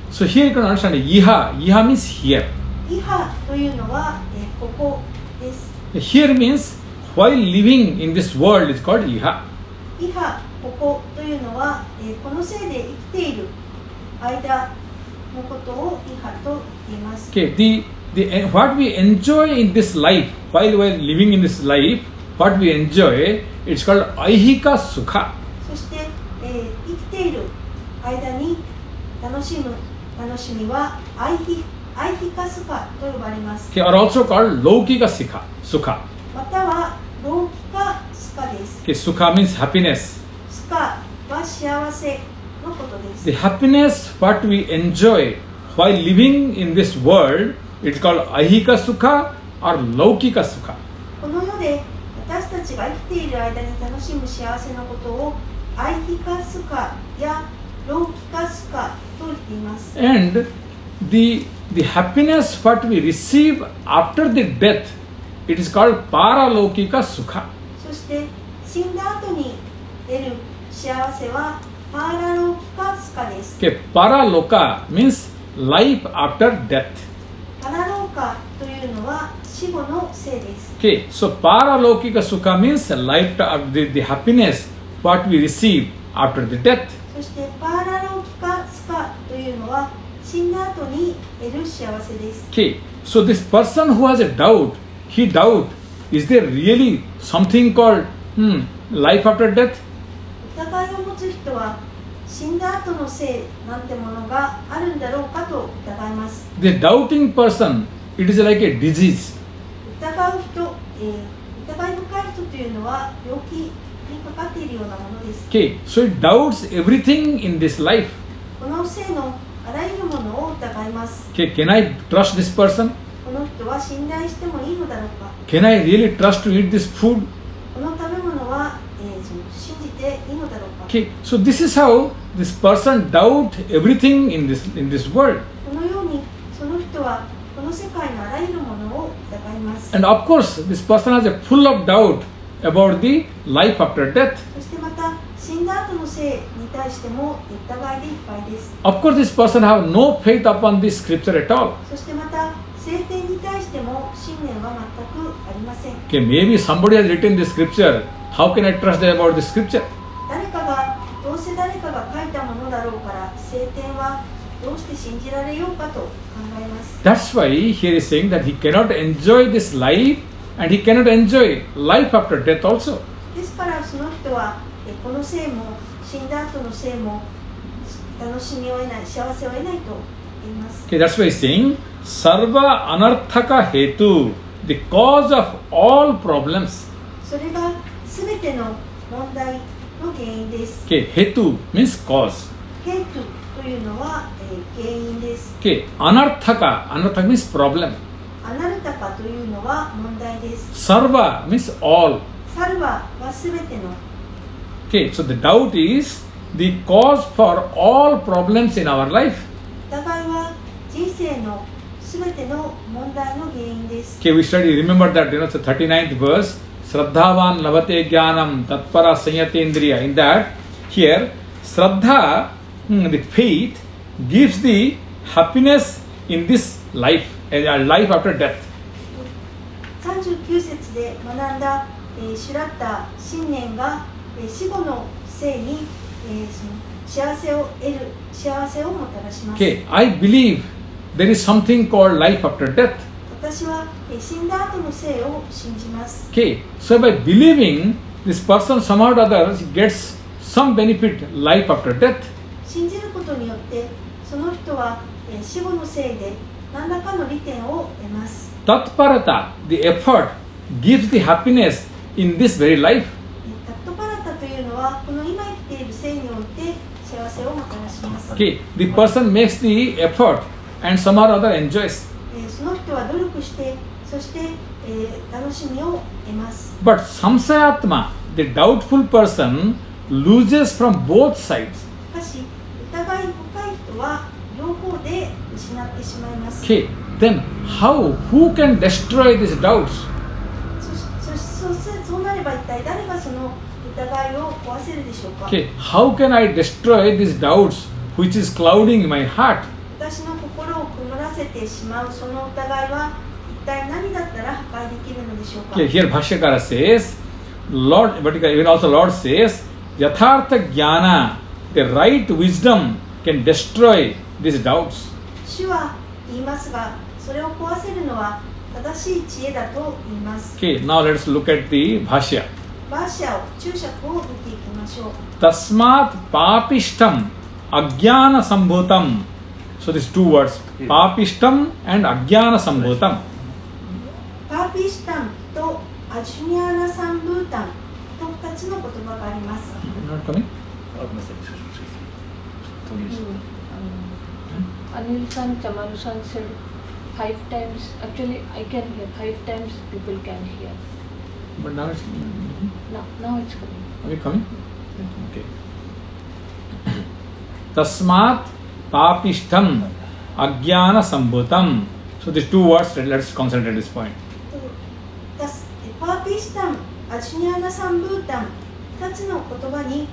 so here you can understand iha. Iha means here. イハというのは、ここです。 Here means while living in this world is called iha. イハ、ここというのは、この生で生きている間のことをイハと言います。 Okay, what we enjoy in this life, while living in this life, what we enjoy, it's called aihika sukha. そして、生きている間に楽しみはアイヒカスカと呼ばれます。 Okay, or also called laukika sukha. またはローキカスカです。 Okay, sukha means happiness. スカは幸せのことです。 The happiness what we enjoy while living in this world, it's called ahika sukha or laukika sukha. この世で私たちちが生きている間に楽しむ幸せのことをアイヒカスカやローキカスカと言っています。 And the happiness what we receive after the death, it is called paralaukika sukha. そして死んだ後に得る幸せはパーラローキカスカです。 Okay, paraloka means life after death. パラローカというのは死後の生です。 Okay, so paralaukika sukha means life the happiness what we receive after the death. そしてパーラローキカスカというのは死んだ後に得る幸せです。 Okay, so this person who has a doubt, he doubt, is there really something called life after death? 疑いを持つ人は死んだ後の生なんてものがあるんだろうかと疑います。 The doubting person, it is like a disease. 疑う人、疑い深い人というのは病気にかかっているようなものです。 Okay, so it doubts everything in this life. この生のあらゆるものを疑います。 Okay, can I trust this person? この人は信頼してもいいのだろうか。 Can I really trust to eat this food? この食べ物は、信じていいのだろうか。 Okay, so this is how this person doubt everything in this world. このようにその人はこの世界のあらゆるものを疑います。 And of course, this person has a full of doubt about the life after death. そしてまた死んだ後の生に対しても疑いでいっぱいです。 Of course, this person have no faith upon this scripture at all. そしてまた聖典に対しても信念は全くありません。 Okay, maybe somebody has written this scripture. How can I trust them about this scripture? どうせ誰かが書いたものだろうから聖典はどうして信じられようかと考えます。 That's why here is saying that he cannot enjoy this life and he cannot enjoy life after death also. ですからその人はこの生も死んだ後の生も楽しみを得ない、幸せを得ないと言います。 Okay, that's why he's saying Sarva Anarthaka Hetu, the cause of all problems. それがすべての問題の原因です。 Okay, Hetu means cause. ヘイトというのは、原因です。 Okay, Anarthaka means problem. アナルタカというのは問題です。 Sarva means all. サルバはすべての。 Okay, so the doubt is the cause for all problems in our life. 疑いは人生のすべての問題の原因です。 Okay, we remember that, the 39th verse, Shraddhavan lavate jnanam tatpara sanyatendriya. In that, here, Shraddha, the faith, gives the happiness in this life, life after death. 39節で学んだ、シュラッタ信念が、死後の生に、その幸せを得る幸せをもたらします。 Okay, I believe there is something called life after death. 私は、死んだ後の生を信じます。 Okay, so by believing, this person somehow or other gets some benefit life after death. 信じることによってその人は、死後の生で何らかの利点を得ます。 Tatparata, the effort, gives the happiness in this very life. タットパラタというのはこの今生きている生において幸せをもたらします。 Okay, the person makes the effort and somehow or other enjoys. その人は努力してそして、楽しみを得ます。 But samsayatma, the doubtful person, loses from both sides. しかし疑い深い人は両方で失ってしまいます。 Okay, then who can destroy these doubts? そうなれば一体誰がその疑いを壊せるでしょうか。 Okay, how can I destroy these doubts which is clouding my heart? 私の心を曇らせてしまうその疑いは一体何だったら破壊できるのでしょうか。 Okay, here Bhashyakara says, Lord, but even also Lord says, Yathartha Jnana, the right wisdom can destroy these doubts. 主は言いますが、それを壊せるのは正しい知恵だと言います。 Okay, now let's look at the Bhashya. バーシャを注釈を見ていきましょう。 Tasmat papishtam ajnana sambhutam. So these two words, papishtam and ajnana sambhutam. パーピシタンとアジュニアーナサンブータンと2つの言葉があります。 Not coming? Anil san, Chamaru san said 5 times. Actually, I can hear 5 times. People can hear. But now it's Now it's coming. are we coming? Okay. Tasmat papishtam ajnana sambhutam. So these two words, let's concentrate this point. パーピスタン、アジュニアナサンブータン、2つの言葉に、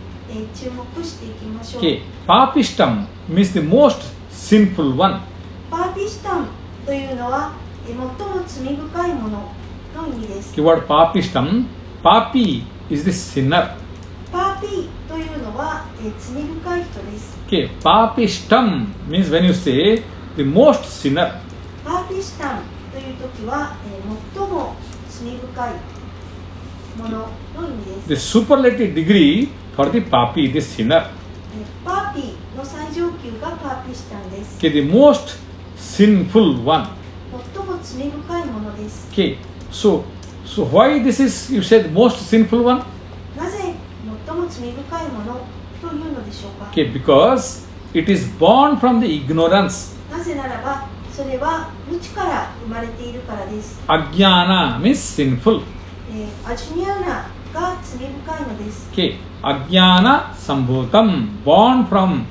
注目していきましょう。Okay. Papishtam means the most sinful one. パーピスタンというのは、最も罪深いものの意味です。Keyword papishtam. Papi is the sinner. パーピーというのは、罪深い人です。Okay. Papishtam means when you say the most sinner. パーピスタンというときは、最も罪深いものの意味です。The superlative degree for the papi, the sinner. パーピーの最上級がパーピスタンです。Okay. The most sinful one. 最も罪深いものです。 Okay. So why this is, you said, most sinful one? なぜ最も罪深いものというのでしょうか。 Okay. Because it is born from the ignorance. なぜならば、それは無知から生まれているからです。Ajnana means sinful. アジュニアナが罪深いのです。 Okay. Ajnana sambhutam, born from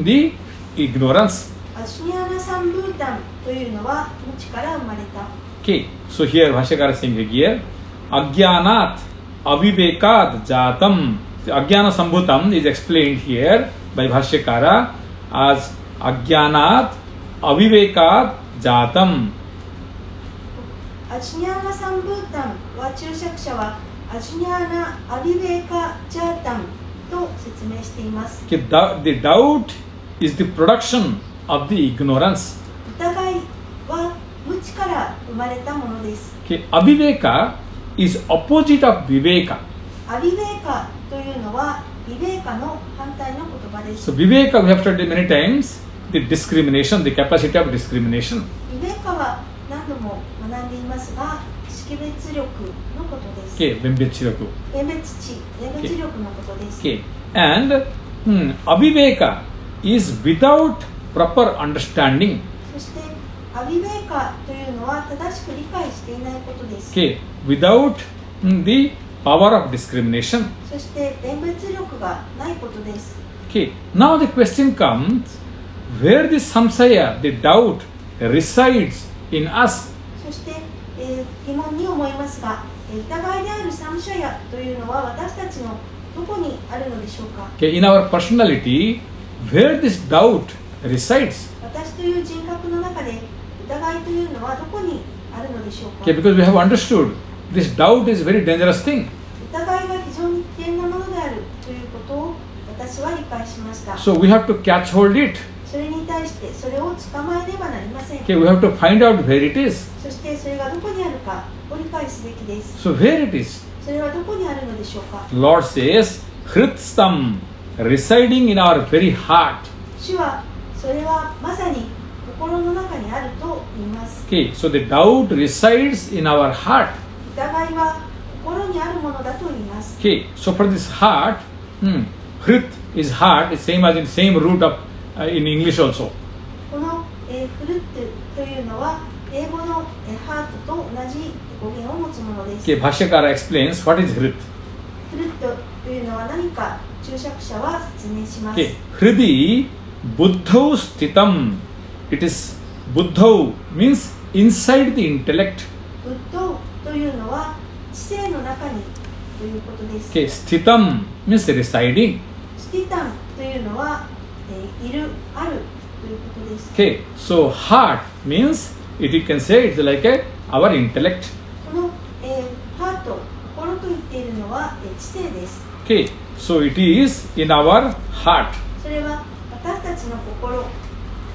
the ignorance. アジュニアナサンブータンというのは無知から生まれた。 Okay. So here Bhashyakara is saying here, Ajnanat avivekad jatam. Ajnana sambhutam is explained here by Bhashyakara as Ajnanat avivekad jatam. アジュニアナサンブータンは注釈者はアジュニアナアビベーカジャータンと説明しています。 Okay. The doubt is the production of the ignorance. 疑いは無知から生まれたものです。 Okay. Aviveka is opposite of viveka. アビベーカというのはビベーカの反対の言葉です。 So viveka we have studied many times, the discrimination, the capacity of discrimination. ビベーカは何度も学んでいますが、識別力のことです。 Okay, Vembechiraku. 辨別知、辨別力のことです。 Okay. And aviveka is without proper understanding. そしてアビベーカというのは正しく理解していないことです。 Okay. Without the power of discrimination. そして辨別力がないことです。 Okay. Now the question comes, where the samsaya, the doubt, resides in us. そして、疑問に思いますが、疑いであるサムシャヤというのは私たちのどこにあるのでしょうか。 Okay. In our personality, where this doubt resides. 私という人格の中で疑いというのはどこにあるのでしょうか。 Okay. Because we have understood this doubt is a very dangerous thing. 疑いが非常に危険なものであるということを私は理解しました。 So we have to catch hold it. それに対してそれを捕まえねばなりません。 Okay. We have to find out where it is. そしてそれがどこにあるかを理解すべきです。 So where it is? それはどこにあるのでしょうか。 Lord says, Hritstam, residing in our very heart. 主はそれはまさに心の中にあると言います。 Okay, so the doubt resides in our heart. 疑いは心にあるものだと言います。 Okay, so for this heart, Hrit is heart, it's same as in same root of in English also. この、フルットというのは英語の、ハートと同じ語源を持つものです。 Okay, Bhashyakara explains what is Hrit. フルットというのは何か注釈者は説明します。 Okay, Hridi Buddhau Stitam. It is Buddhau means inside the intellect. ブッドというのは知性の中にということです。 Okay, Stitam means residing. スティタンというのは、いる、あるということです。 Okay, so heart means it you can say it's like our intellect. この、ハート、心と言っているのは、知性です。 Okay, so it is in our heart. それは私たちの心、こ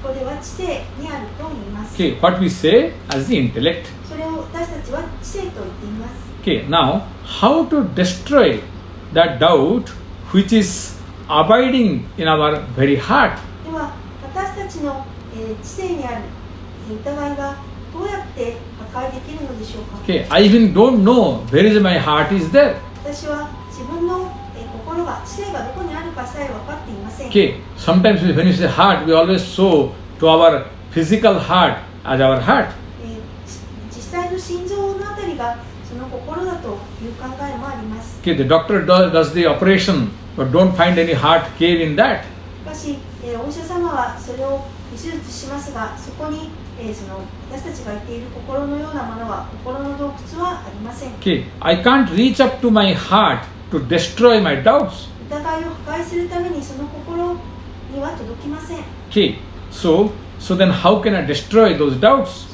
こでは知性にあると言います。 Okay, what we say as the intellect. それを私たちは知性と言っています。 Okay, now how to destroy that doubt which is abiding in our very heart? では私たちの、知性にある疑いはどうやって破壊できるのでしょうか。 Okay, I even don't know where is my heart is there. 私は自分の、心が知性がどこにあるかさえ分かっていません。 Okay, sometimes when you say heart, we always show to our physical heart as our heart. 実際の心臓のあたりがそその心だという考えもあります。 Okay, the doctor does the operation but don't find any heart cave in that. しかし、お医者様はそれを手術しますが、そこに、その私たちが言っている心のようなものは、心の洞窟はありません。 Okay, I can't reach up to my heart to destroy my doubts. 疑いを破壊するためにその心には届きません。 Okay, so then how can I destroy those doubts?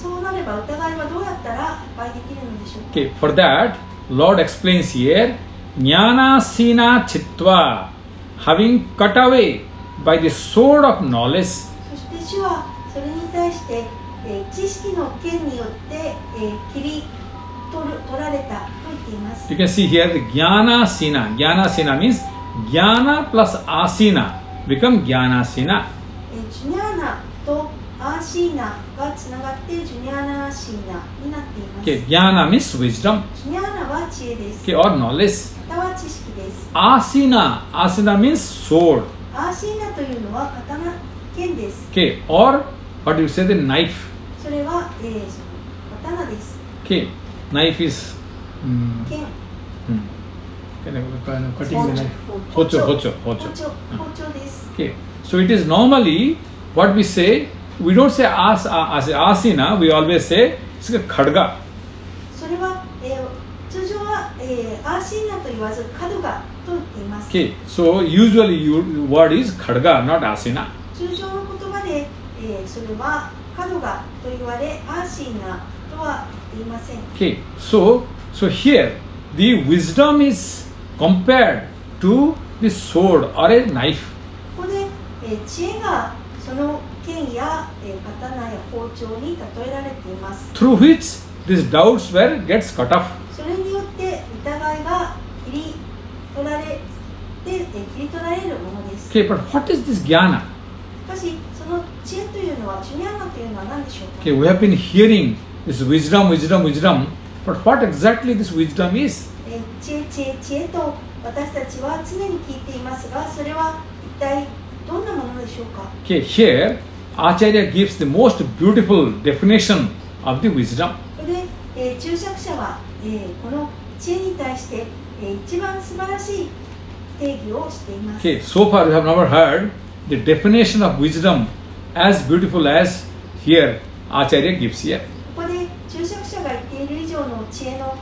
そうなれば疑いはどうやったら破壊できるのでしょうか。 Okay, for that, Lord explains here, Jnana Sina Chitva, having cut away by the sword of knowledge. そして主はそれに対して、知識の剣によって、切り取られたと言っています。 You can see here the Jnana Sina. Jnana Sina means Jnana plus Asina become Jnana Sina. ジュニャーナとアーシーナがつながってジュニャーナーシーナになっています。 Okay, Jnana means wisdom. ジュニャーナは知恵です。 Okay, or knowledge. または知識です。 Asina means sword. アーシーナというのは刀剣です。 Okay, or what do you say, the knife. それは、その刀です。 Okay, knife is 剣。cutting the knife. 包丁です。 Okay, so it is normally what we say. We don't say asina. We always say it's a khadga. それは、通常は、アーシーナと言わずカドガと言っています。 Okay, so usually your word is khadga, not asina. 通常の言葉で、それはカドガと言われ、アーシーナとは言いません。 Okay, so here the wisdom is compared to the sword or a knife. ここで、知恵がその剣や、刀や包丁に例えられています。 Through which these doubts gets cut off. それによって疑いが切り取られるものです。 Okay, but what is this jnana? しかし、その知恵というのは、ジュニャーナというのは何でしょうか。 Okay, we have been hearing this wisdom, but what exactly this wisdom is? 知恵と私たちは常に聞いていますが、それは一体どんなものでしょうか。 Okay, here Acharya gives the most beautiful definition of the wisdom. これで、注釈者は、この知恵に対して、一番素晴らしい定義をしています。 Okay, so far we have never heard the definition of wisdom as beautiful as here Acharya gives here. ここで注釈者が言っている以上の知恵の、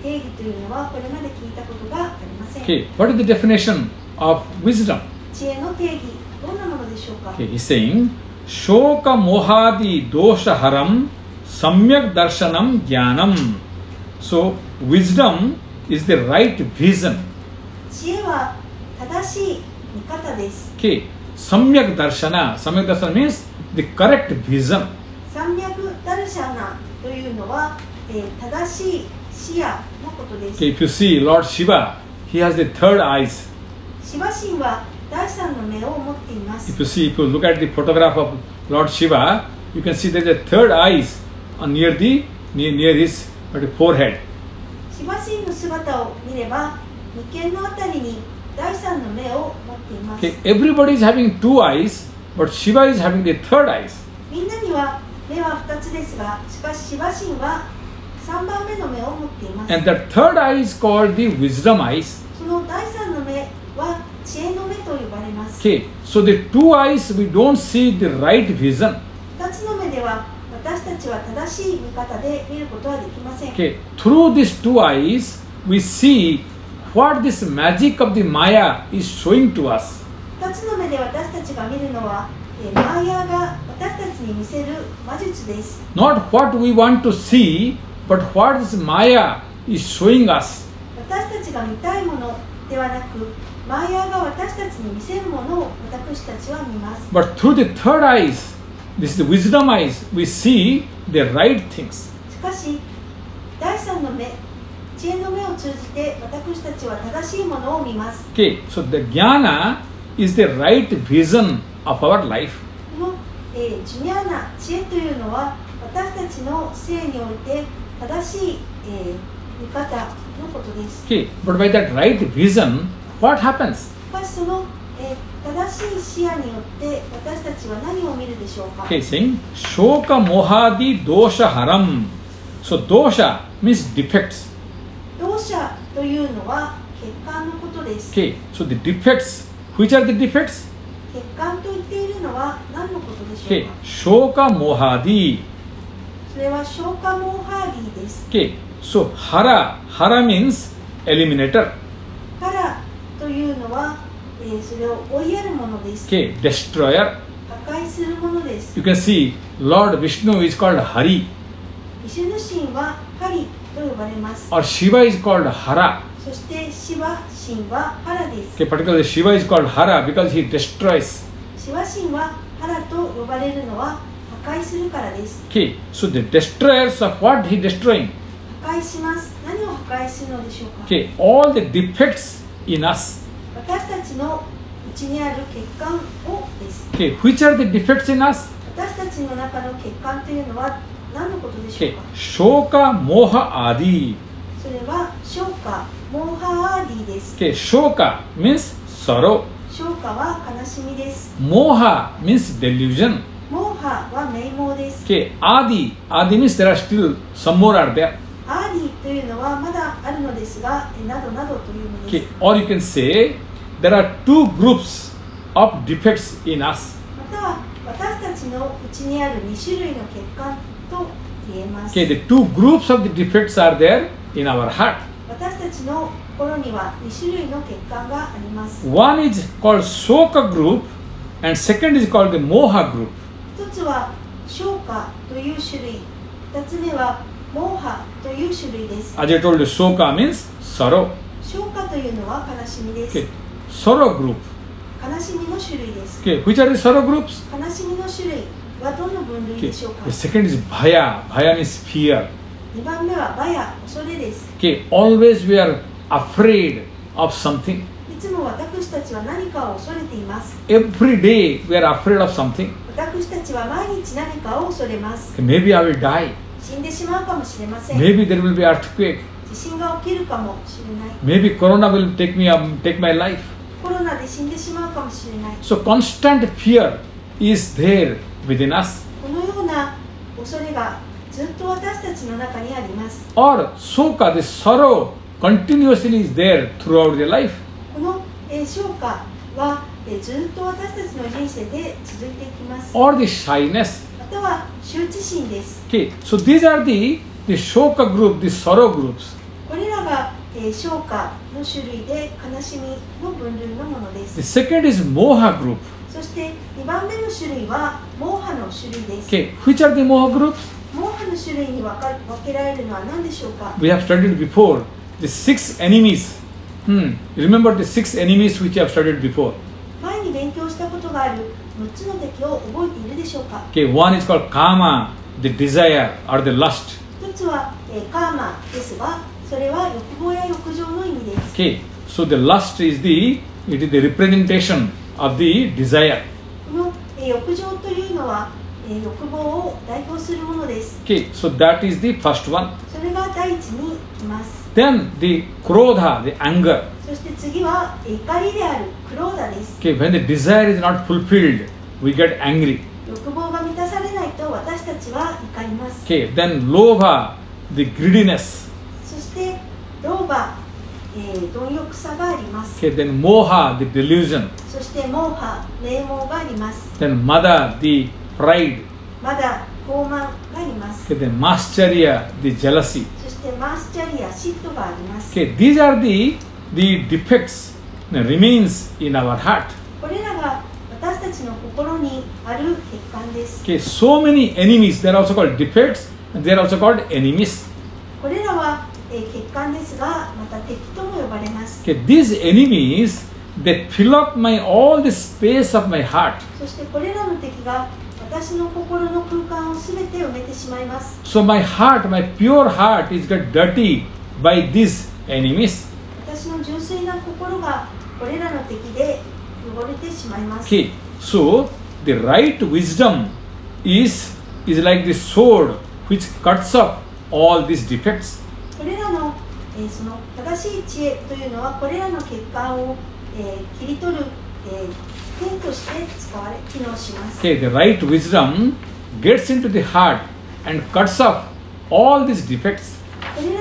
定義というのはこれまで聞いたことがありません。 Okay, what is the definition of wisdom? 知恵の定義、どんなものでしょうか。 Okay, he's saying, Shoka mohadi dosha haram samyak darshanam jnanam. So, wisdom is the right vision. 知恵は正しい見方です。 Okay, samyak darshana means the correct vision. 三脈ダルシャナというのは、正しい視野のことです。 Okay, if you see Lord Shiva, he has the third eyes. シバ神は第三の目を持っています。 If you look at the photograph of Lord Shiva, you can see there is a third eyes near his forehead. シバ神の姿を見れば、眉間のあたりに第三の目を持っています。 Okay, everybody is having two eyes, but Shiva is having the third eyes. みんなには目は2つですが、しかしシバ神は3番目の目を持っています。 And the third eye is called the wisdom eyes. その第3の目は知恵の目と呼ばれます。 Okay, so the two eyes we don't see the right vision. 2つの目では私たちは正しい見方で見ることはできません。 Okay, through these two eyes we see what this magic of the Maya is showing to us. 2つの目で私たちが見るのは、マーヤが私たちに見せる魔術です。 Not what we want to see, but what this Maya is showing us. 私たちが見たいものではなく、マーヤが私たちに見せるものを私たちは見ます。 But through the third eyes, this is the wisdom eyes, we see the right things. しかし、第3の目、知恵の目を通じて私たちは正しいものを見ます。 Okay, so the jnana is the right vision of our life. この、ジュニアな知恵というのは私たちの生において正しい、見方のことです。 Okay, but by that right vision, what happens? しかしその、正しい視野によって私たちは何を見るでしょうか。 Okay, saying Shoka mohadi dosha haram. So dosha means defects. 動者というのは欠陥のことです。 Okay, so the defects, which are the defects? 欠陥と言っているのは何のことでしょう Okay, か。 shoka mohadi. それは消化モーハーディです。 Okay, so hara means eliminator. ハラというのは、それを追いやるものです。 Okay, destroyer. 破壊するものです。 You can see Lord Vishnu is called Hari ビシュヌ神はハリと呼ばれます。 or Shiva is called Hara. そしてシワ神はハラです。 Okay, particularly Shiva is called Hara because he destroys. シワ神はハラと呼ばれるのは破壊するからです。 Okay, so the destroyers of what he destroying? 破壊します。何を破壊するのでしょうか。 Okay, all the defects in us. 私たちの内にある欠陥をです。 Okay, which are the defects in us? 私たちの中の欠陥というのは何のことでしょう Okay, か。 shoka moha adi. それは消化モーハーディです。 Okay, shoka means sorrow. 消化は悲しみです。 Moha means delusion. モーハは名門です。 Okay, adi means there are still some more are there. アーディというのはまだあるのですが、などなどというので Okay, す。 or you can say there are two groups of defects in us. または私たちの内にある2種類の欠陥と言えます。 Okay, the two groups of the defects are there in our heart. 私たちの心には2種類の欠陥があります。 One is called Shoka group and second is called the Moha group. 一つは消化という種類、2つ目はモーハという種類です。 As I told you, Shoka means sorrow. 消化というのは悲しみです。 Okay, sorrow group. 悲しみの種類です。 Okay, which are the sorrow groups? 悲しみの種類はどの分類 Okay, でしょうか。 the second is Bhaya. Bhaya means fear. 2番目はバヤ、恐れです。 Okay, always we are afraid of something. いつも私たちは何かを恐れています。 Every day we are afraid of something. 私たちは毎日何かを恐れます。 Okay, maybe I will die. 死んでしまうかもしれません。 Maybe there will be earthquake. 地震が起きるかもしれない。 Maybe Corona will take my life. コロナで死んでしまうかもしれない。 So constant fear is there within us. このような恐れがずっと私たちの中にあります。 Or Soka, the sorrow continuously is there throughout their life. この消化はずっと私たちの人生で続いていきます。 Or the shyness. または羞恥心です。 Okay, so these are the Shoka group, the sorrow groups. これらが消化の種類で悲しみの分類のもので The す。 second is Moha group. そして2番目の種類はモーハの種類です。 Okay, which are the Moha groups? モーハの種類に分けられるのは何でしょうか。 We have studied before the 6 enemies. Remember the 6 enemies which we have studied before. 前に勉強したことがある6つの敵を覚えているでしょうか。 Okay, one is called Kama, the desire or the lust. 一つは、カーマですが、それは欲望や欲情の意味です。 Okay, so the lust is the representation of the desire. この、欲情というのは、欲望を代表するものです。 Okay, so that is the first one. それが第一に来ます。 Then the Krodha, the anger. そして次は怒りであるクローダです。 Okay, when the desire is not fulfilled, we get angry. 欲望が満たされないと私たちは怒ります。 Okay, then Lobha, the greediness. そしてローバ、貪欲さがあります。 Okay, then Moha, the delusion. そしてモーハ、名門があります。 Then Mada, the pride. まだ傲慢があります。 Okay, then Mascharya, the jealousy. そしてマースチャリア、嫉妬があります。 Okay, these are the defects that remains in our heart. これらが私たちの心にある欠陥です。 Okay, so many enemies. They are also called defects, and they are also called enemies. これらは、欠陥ですが、また敵とも呼ばれます。 Okay, these enemies, they fill up all the space of my heart. そしてこれらの敵が私の心の空間をすべて埋めてしまいます。 So my heart, my pure heart, is got dirty by these enemies. 私の純粋な心がこれらの敵で汚れてしまいます。 Okay, so the right wisdom is like the sword which cuts off all these defects. これらの、その正しい知恵というのはこれらの欠陥を、切り取る、剣として機能します。 Okay, the right wisdom gets into the heart and cuts off all these defects. これ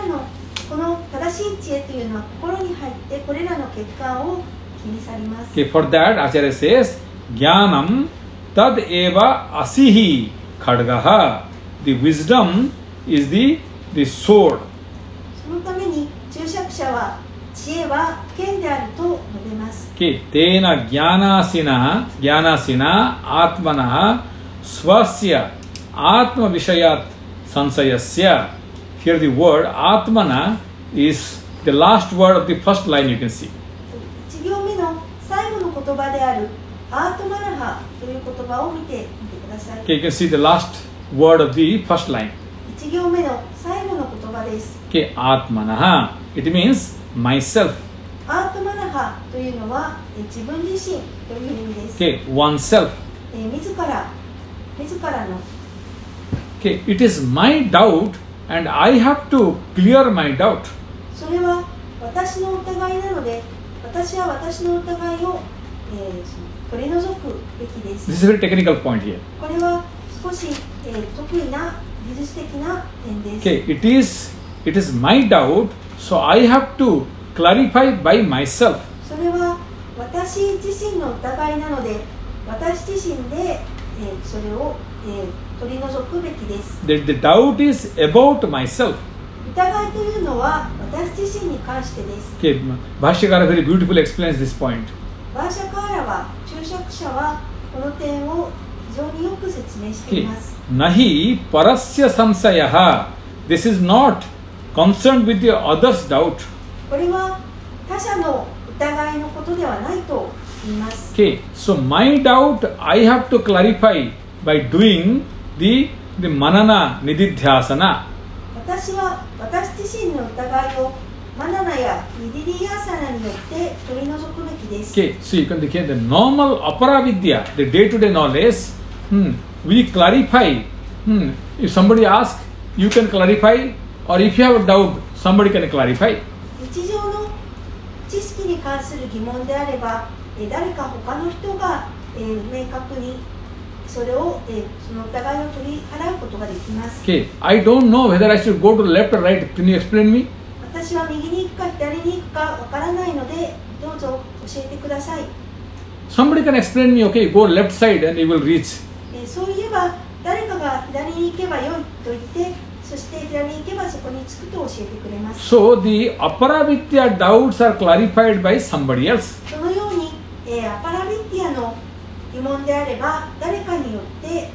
この正しい知恵というのは心に入ってこれらの欠陥を切り去ります。 Okay, for that, Acharya says, Jnanam tad eva asihi khadgaha. The wisdom is the sword. そのために注釈者は知恵は剣であると述べます。 Okay, tena jnanasina atmana swasya atma vishayat sansayasya. Here the word atmana is the last word of the first line you can see. 1行目の最後の言葉であるアートマナハという言葉を見てみてください。 Okay, you can see the last word of the first line. 1行目の最後の言葉です。 Okay, atmanaha. It means myself. アートマナハというのは自分自身という意味です。 Okay, oneself. 自らの。 Okay, it is my doubt and I have to clear my doubt. それは私の疑いなので、私は私の疑いを、取り除くべきです。 This is a very technical point here. これは少し、得意な技術的な点です。 Okay, it is my doubt, so I have to clarify by myself. それは私自身の疑いなので、私自身で、それを、取り除くべきです。 The doubt is about myself. 疑いというのは私自身に関してです。 Okay, Bhashyakara very beautifully explains this point. バーシャカーラは注釈者はこの点を非常によく説明してい Okay, ます。 nahi parasya samsayaha. This is not concerned with the other's doubt. これは他者の疑いのことではないと言います。 Okay, so my doubt I have to clarify by doing the manana nididhyasana. 私は私自身の疑いをマナナやニディディヤーサナによって取り除くべきです。 Okay, so you can think the normal aparavidya, the day-to-day knowledge, we clarify. If somebody asks, you can clarify, or if you have a doubt, somebody can clarify. 日常の知識に関する疑問であれば、誰か他の人が、明確にそれを、その疑いを取り払うことができます。 Okay, I don't know whether I should go to left or right. Can you explain me? 私は右に行くか左に行くかわからないので、どうぞ教えてください。 Somebody can explain me, okay, go left side and you will reach. そういえば誰かが左に行けばよいと言って、そして左に行けばそこに着くと教えてくれます。 So the aparavidya doubts are clarified by somebody else. そのように、アパラビッティアの疑問であれば誰かによって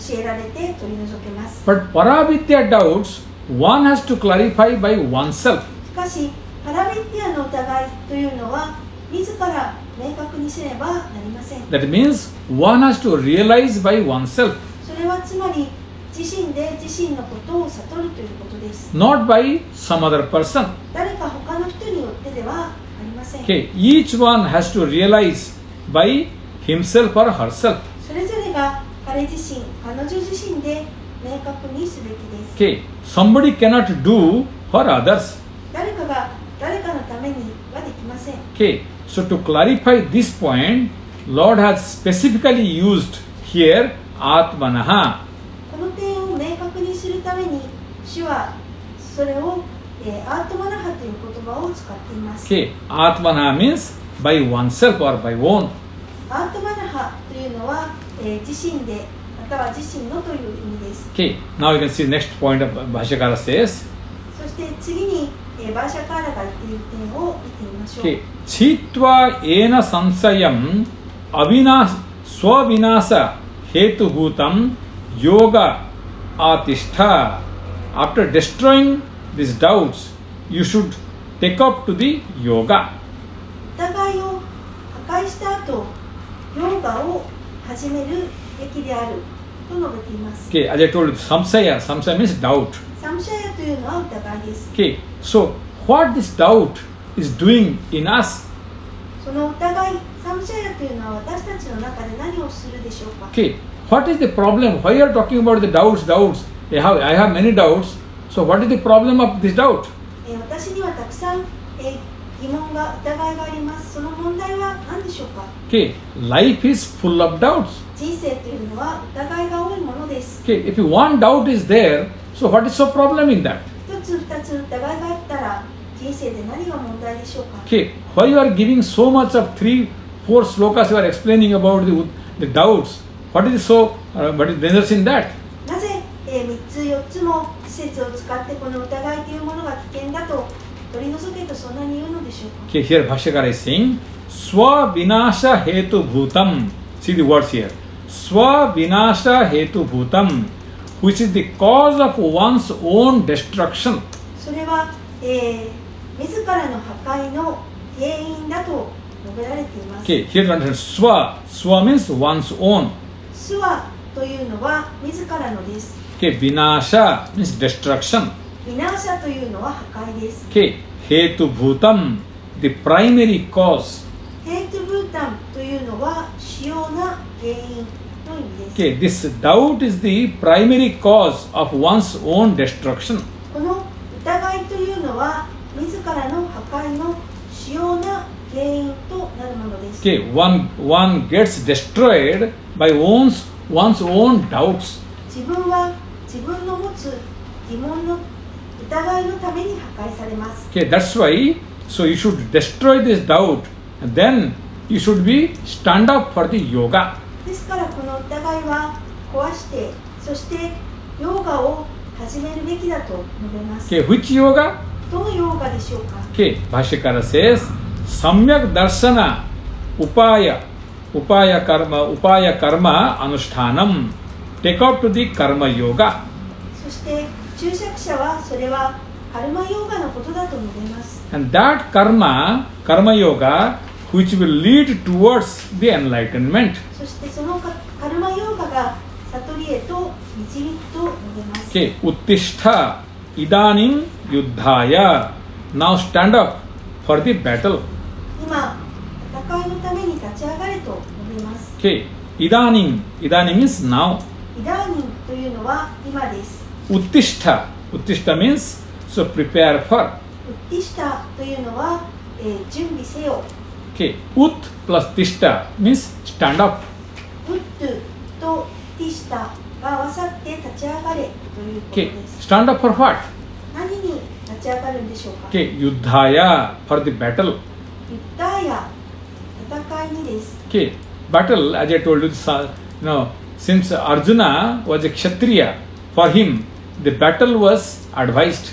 教えられて取り除けます。 But paravidya doubts, one has to clarify by oneself. しかし、パラビッティアの疑いというのは自ら明確にせねばなりません。 That means one has to realize by oneself, それはつまり自身で自身のことを悟るということです。 not by some other person. 誰か他の人によってではありません。 Okay, each one has to realize by himself or herself. それぞれが彼自身、彼女自身で明確にすべきです。 Okay, somebody cannot do for others. 誰かが誰かのためにはできません。 Okay, so to clarify this point, Lord has specifically used here Atmanaha. この点を明確にするために、主はそれを、アートマナハという言葉を使っています。 Okay, Atmanaha means by oneself or by own. アートマナハというのは、自身でまたは自身のという意味です。 Okay, now you can see next point of Bhashyakara says. そして次に、バーシャカーラが言っている点を見てみましょう。 Okay, Chitva ena sansayam avinas swavinasa hetuhutam yoga atishtha. After destroying these doubts, you should take up to the yoga. 疑いを破壊した後、ヨガを始めるべきであると述べています。 Okay, as I told you, samsaya means doubt. サムシャヤというのは疑いです。 Okay, so what this doubt is doing in us? その疑い、サムシャヤというのは私たちの中で何をするでしょうか。 Okay, what is the problem? Why are you talking about the doubts? I have many doubts. So what is the problem of this doubt? 私にはたくさん、疑問が疑いがあります。その問題は何でしょうか。 Okay, life is full of doubts. 人生というのは疑いが多いものです。 Okay, if one doubt is there, so what is the problem in that? 一つ二つ疑いがあっ人生で何が問題でしょうか。 Okay, why you are giving so much of 3-4 slokas you are explaining about the doubts? What is what is dangerous in that? なぜ、3つ4つも施設を使ってこの疑いというものが危険だと取り除けとそんなに言うのでしょうか。 Okay, here Bhashyakara is saying Swa Vinasha Hetu Bhutam. See the words here. Swa Vinasha Hetu Bhutam, which is the cause of one's own destruction. それは、自らの破壊の原因だと述べられています。 Okay, here to understand Swa. Swa means one's own. スワというのは自らのです。 Okay, Vinasha means destruction. ヴィナーシャというのは破壊です。 Okay, Hetu Bhutam, the primary cause. ヘイトブータンというのは主要な原因の意味です。 Okay, this doubt is the primary cause of one's own destruction. この疑いというのは自らの破壊の主要な原因となるものです。 Okay, one gets destroyed by one's own doubts. 自分は自分の持つ疑問の疑いのために破壊されます。 Okay, that's why, so you should destroy this doubt and then you should be stand up for the yoga. ですからこの疑いは壊して、そしてヨガを始めるべきだと述べます。 Okay, which yoga? どのヨガでしょうか。 Okay, Bhashyakara says, Samyak Darshana Upaya Karma Anushtanam. Take out to the Karma Yoga. そして注釈者はそれはカルマヨガのことだと述べます。 And that karma yoga, which will lead towards the enlightenment. そしてそのカルマヨガが悟りへと導くと述べます。 Okay, Uttishta Idanim Yuddhaya. Now stand up for the battle. 今、戦いのために立ち上がれと述べます。 Okay, Idanim means now. イダーニンというのは今です。 Uttishta means so prepare for. ウッティシタというのは、準備せよ。 Okay, Ut plus Tishta means stand up. ウットとティシタが合わさって立ち上がれということ Okay, です。 stand up for what? 何に立ち上がるんでしょうか。 Okay, Yuddhaya for the battle. ユッターヤ、戦いにです。 Okay, battle, as I told you, since Arjuna was a Kshatriya, for him the battle was advised.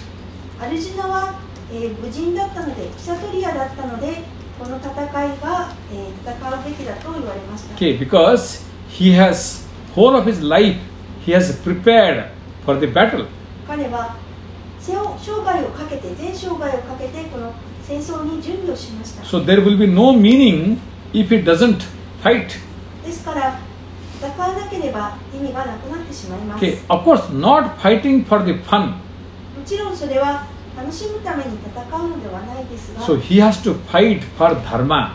アルジュナは、武人だったので、キシャトリアだったので、この戦いが、戦うべきだと言われました。 Okay, because he has whole of his life he has prepared for the battle. 彼は生涯をかけて、全生涯をかけてこの戦争に準備をしました。 So there will be no meaning if he doesn't fight. ですから戦わなければ意味がなくなってしまいます。 Okay, of course, not fighting for the fun. もちろんそれは楽しむために戦うのではないですが、 So he has to fight for dharma.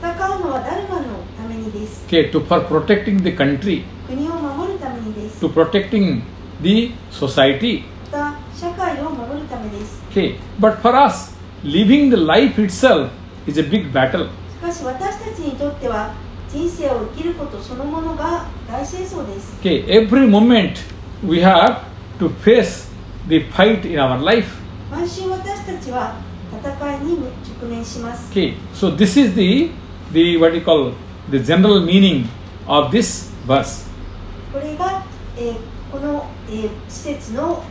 戦うのはダルマのためにです。 Okay, for protecting the country, 国を守るためにです。 to protecting the society. また社会を守るためです。 Okay, but for us, living the life itself is a big battle. しかし私たちにとっては人生を生きることそのものが大戦争です。 Okay, every moment we have to face the fight in our life. 毎週私たちは戦いに直面します。 Okay, so this is the what you call the general meaning of this verse. これが、この、施設の、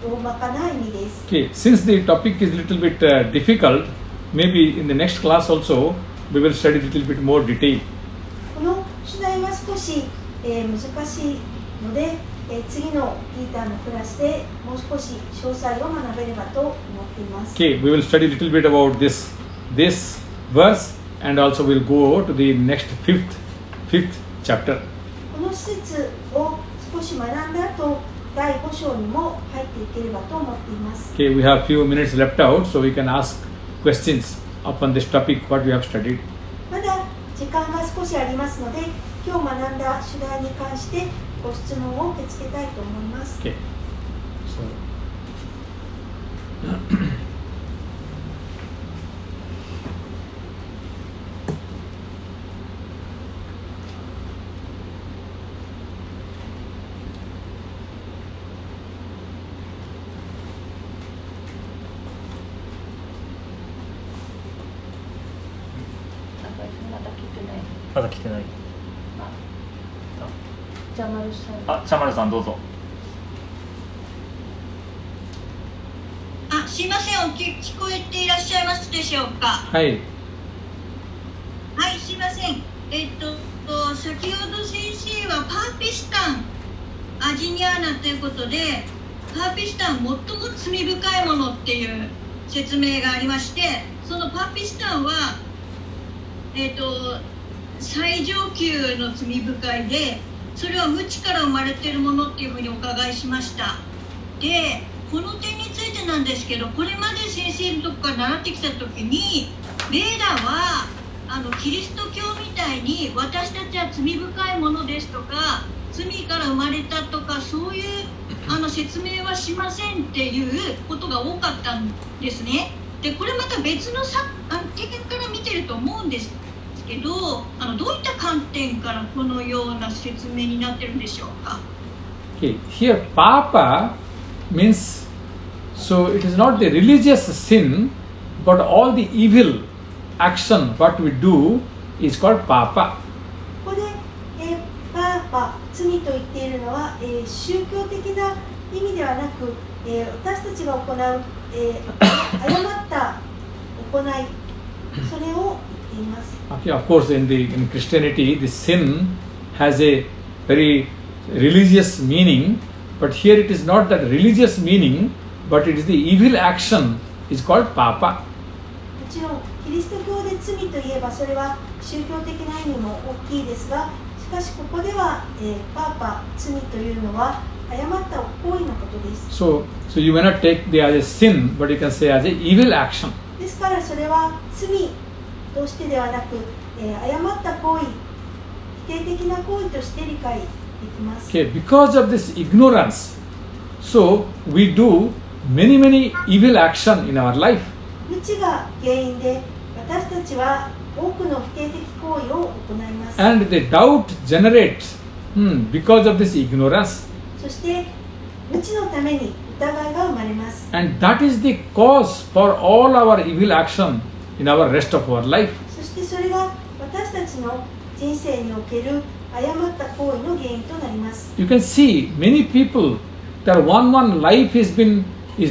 大まかな意味です。 Okay, since the topic is little bit difficult, maybe in the next class also we will study little bit more detail. この主題は少し、難しいので、次のギーターのクラスでもう少し詳細を学べればと思っています。 Okay, we will study little bit about this verse and also we'll go to the next fifth chapter. この施設を少し学んだ後、第5章にも入っていければと思っています。 Okay, we have few minutes left out, so we can ask questions upon this topic what we have studied. まだ時間が少しありますので、今日学んだ主題に関してご質問を受け付けたいと思います。 Okay. So 来てない。じゃあ丸さん。あ、茶丸さんどうぞ。あ、すいません、聞こえていらっしゃいますでしょうか。はい。はい、すいません。先ほど先生はパーピスタンアジニアーナということで、パーピスタン最も罪深いものっていう説明がありまして、そのパーピスタンは最上級の罪深いで、それは無知から生まれているものっていうふうにお伺いしました。で、この点についてなんですけど、これまで先生のとこから習ってきた時に、ベーダはキリスト教みたいに私たちは罪深いものですとか、罪から生まれたとか、そういう説明はしませんっていうことが多かったんですね。で、これまた別の点から見てると思うんですけど、どういった観点からこのような説明になってるんでしょうか。Okay, here Papa means, so it is not the religious sin, but all the evil action what we do is called Papa. ここで、パーパ、罪と言っているのは、宗教的な意味ではなく、私たちが行う、誤った行い、それを言っています。Okay, of course, in Christianity, the sin has a very religious meaning, but here it is not that religious meaning, but it is the evil action is called Papa. もちろんキリスト教で罪といえばそれは宗教的な意味も大きいですが、しかしここでは、パーパ、罪というのは誤った行為のことです。So you may not take it as a sin, but you can say as a evil action. ですからそれは罪としてではなく、誤った行為、否定的な行為として理解できます。Okay, because of this ignorance, so we do many evil action in our life. 無知が原因で私たちは多くの否定的行為を行います。And the doubt generates because of this ignorance. そして無知のために疑いが生まれます。And that is the cause for all our evil action in our rest of our life. そしてそれが私たちの人生における誤った行為の原因となります。You can see many people that one life is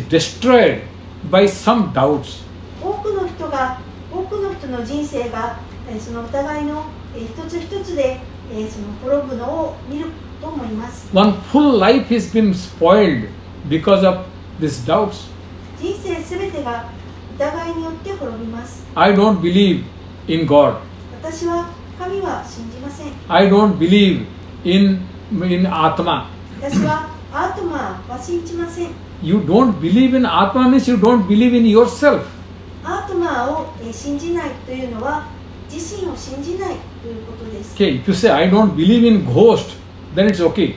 destroyed by some doubts. 多くの人の人生がその疑いの一つ一つでその滅ぶのを見ると思います。One full life has been spoiled because of these doubts. 人生すべてが疑いによって滅びます。I don't believe in God. 私は神は信じません。I don't believe in Atma. 私はアートマーは信じません。You don't believe in Atma means you don't believe in yourself. アートマーを信じないというのは自身を信じないということです。Okay, if you say I don't believe in ghost, then it's okay.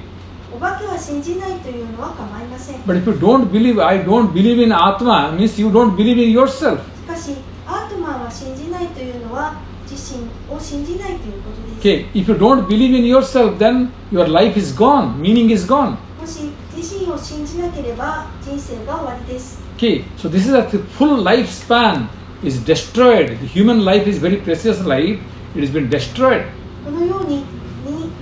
お化けは信じないというのは構いません。 But if you don't believe, I don't believe in Atma means you don't believe in yourself. しかしアートマーは信じないというのは自身を信じないということです。 Okay, if you don't believe in yourself, then your life is gone, meaning is gone. もし自身を信じなければ人生が終わりです。 Okay, so this is a full lifespan is destroyed. The human life is very precious life. It has been destroyed. このように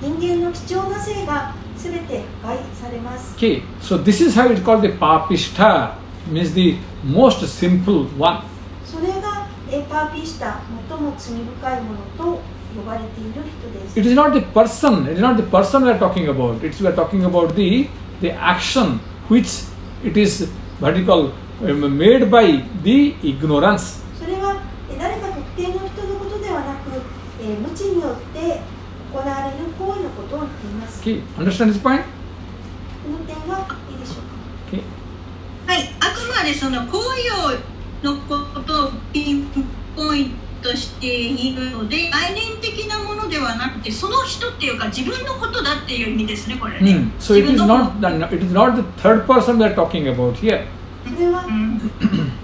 人間の貴重な生がすべて破壊されます。 Okay, so this is how it's called the papishta, means the most simple one. それがパーピシタ、最も罪深いものと呼ばれている人です。 It is not the person. It is not the person we are talking about. We are talking about the action which it is what you call made by the ignorance. それは誰か特定の人のことではなく、無知によって行われる行為のことを言っています。 Okay, understand this point? この点はいいでしょうか。 Okay. はい、あくまでその行為のことをピンポイントしているので、概念的なものではなくて、その人っていうか自分のことだっていう意味ですね、これね。So it is not the third person we are talking about here. それは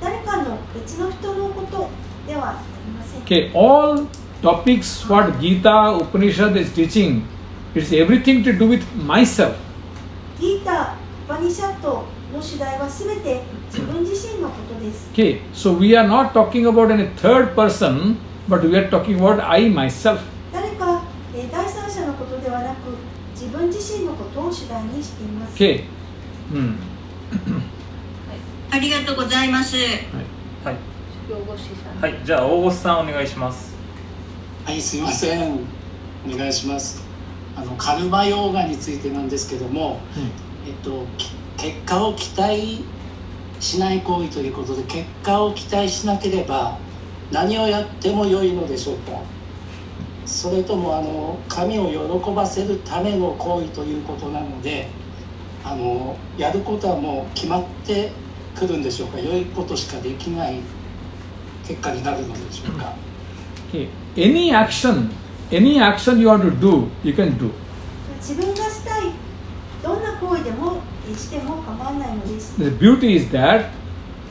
誰かの別の人のことではありません。 Okay, all topics what Gita Upanishad is teaching, it's everything to do with myself. ギータ、ウパニシャットの主題はすべて自分自身のことです。 Okay, so we are not talking about any third person, but we are talking about I myself. 誰か自身のことを主題にしています。Okay. Hmm. ありがとうございます。はい、養護士さん。はい、じゃあ大越さんお願いします。はい、すいません。お願いします。カルマヨーガについてなんですけども、結果を期待しない行為ということで、結果を期待しなければ何をやっても良いのでしょうか。それとも神を喜ばせるための行為ということなので、やることはもう決まってくるんでしょうか。良いことしかできない結果になるのでしょうか。Okay. Any action you want to do, you can do. 自分がしたいどんな行為でもしても構わないのです。 The beauty is that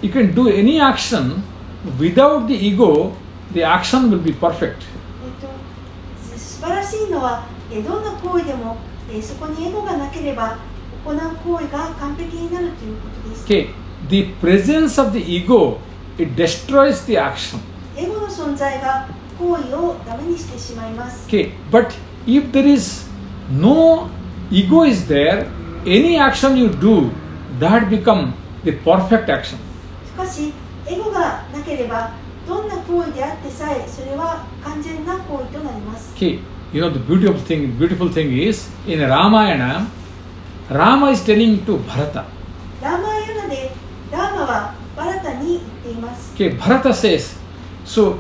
you can do any action without the ego, the action will be perfect. 素晴らしいのはどんな行為でもそこにエゴがなければ行う行為が完璧になるということです。 Okay. The presence of the ego, it destroys the action. エゴの存在が行為をダメにしてしまいます。 Okay. But if there is no ego is there, any action you do, that become the perfect action. しかしエゴがなければどんな行為であってさえそれは完全な行為となります。 Okay. You know the beautiful thing is in Ramayana, Rama is telling to Bharata. ラーマーヤナでラーマはバラタに言っています。 Okay. Bharata says, so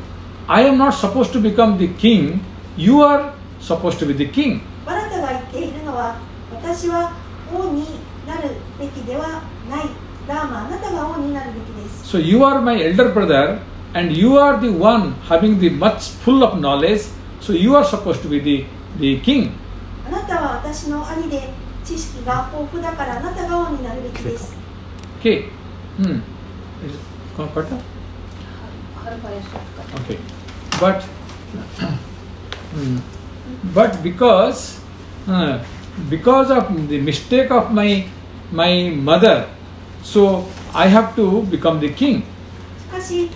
I am not supposed to become the king. You are supposed to be the king. バラタが言っているのは私は王になるべきではない。ラーマ、あなたが王になるべきです。 So you are my elder brother, and you are the one having the much full of knowledge. So you are supposed to be the king. あなたは私の兄で知識が豊富だからあなたが王になるべきです。 Okay. Hmm. Got that? 春林さんとか。 Okay. But but because of the mistake of my mother, so I have to become the king. しかし、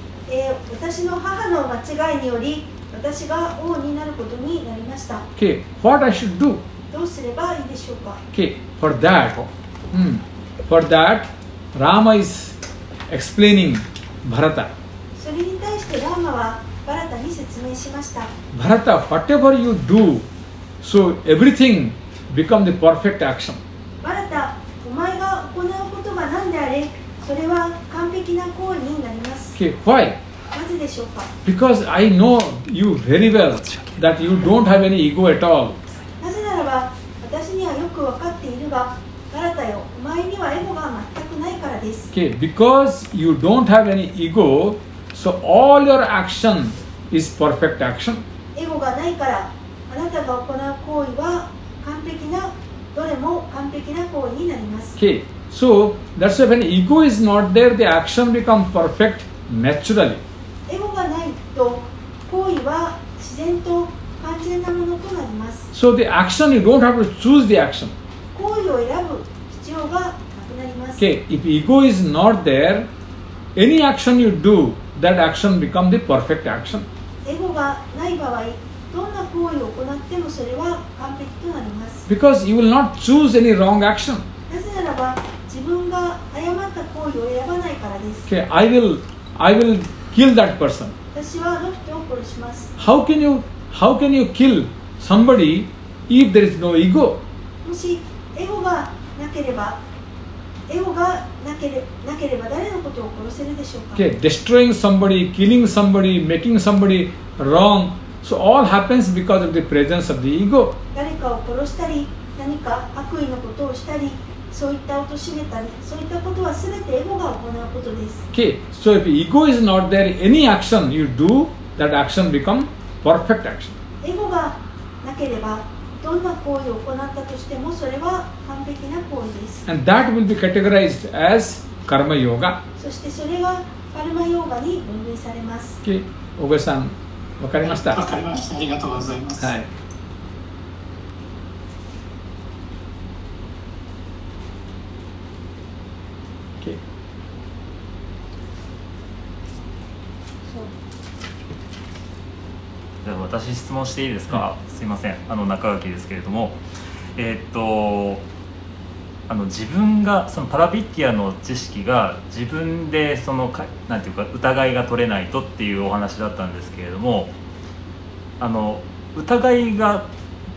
私の母の間違いにより私が王になることになりました。 Okay. What I should do? どうすればいいでしょうか。 Okay. For that, Rama is explaining Bharata. それに対してラーマはバラタに説明しました。 Bharata, whatever you do, so everything become the perfect action. バラタ、お前が行うことが何であれ、それは完璧な行為になります。 Okay. Why? なぜでしょうか。 Because I know you very well that you don't have any ego at all. なぜならば私にはよく分かっているが、バラタよ、お前にはエゴが全くないからです。 Okay. Because you don't have any ego, so all your action is perfect action. エゴがないからあなたが行う行為は完璧な、どれも完璧な行為になります。 Okay. So that's why when ego is not there, the action becomes perfect naturally. エゴがないと行為は自然と完全なものとなります。 So the action, you don't have to choose the action. 行為を選ぶ必要がなくなります。 Okay. If ego is not there, any action you do, that action becomes the perfect action. エゴがない場合、どんな行為を行ってもそれは完璧となります。 Because you will not choose any wrong action. なぜならば自分が誤った行為を選ばないからです。 Okay. I will kill that person. 私はあの人を殺します。 How can you kill somebody if there is no ego? もしエゴがなければ誰のことを殺せるでしょうか。 Okay, destroying somebody, killing somebody, making somebody wrong. So all happens because of the presence of the ego. 誰かを殺したり、何か悪意のことをしたり、そういった貶めたり、そういったことはすべてエゴが行うことです。 Okay, so if ego is not there, any action you do, that action become perfect action. エゴがなければどんな行為を行ったとしてもそれは完璧な行為です。 And that will be categorized as karma yoga. そしてそれがカルマヨーガに分類されます。 Okay, 小越さん、わかりました。わかりました。ありがとうございます。はい。Okay. じゃあ私質問していいですか。すいません、中垣ですけれども、自分がそのパラビッティアの知識が自分でなんていうか疑いが取れないとっていうお話だったんですけれども、疑いが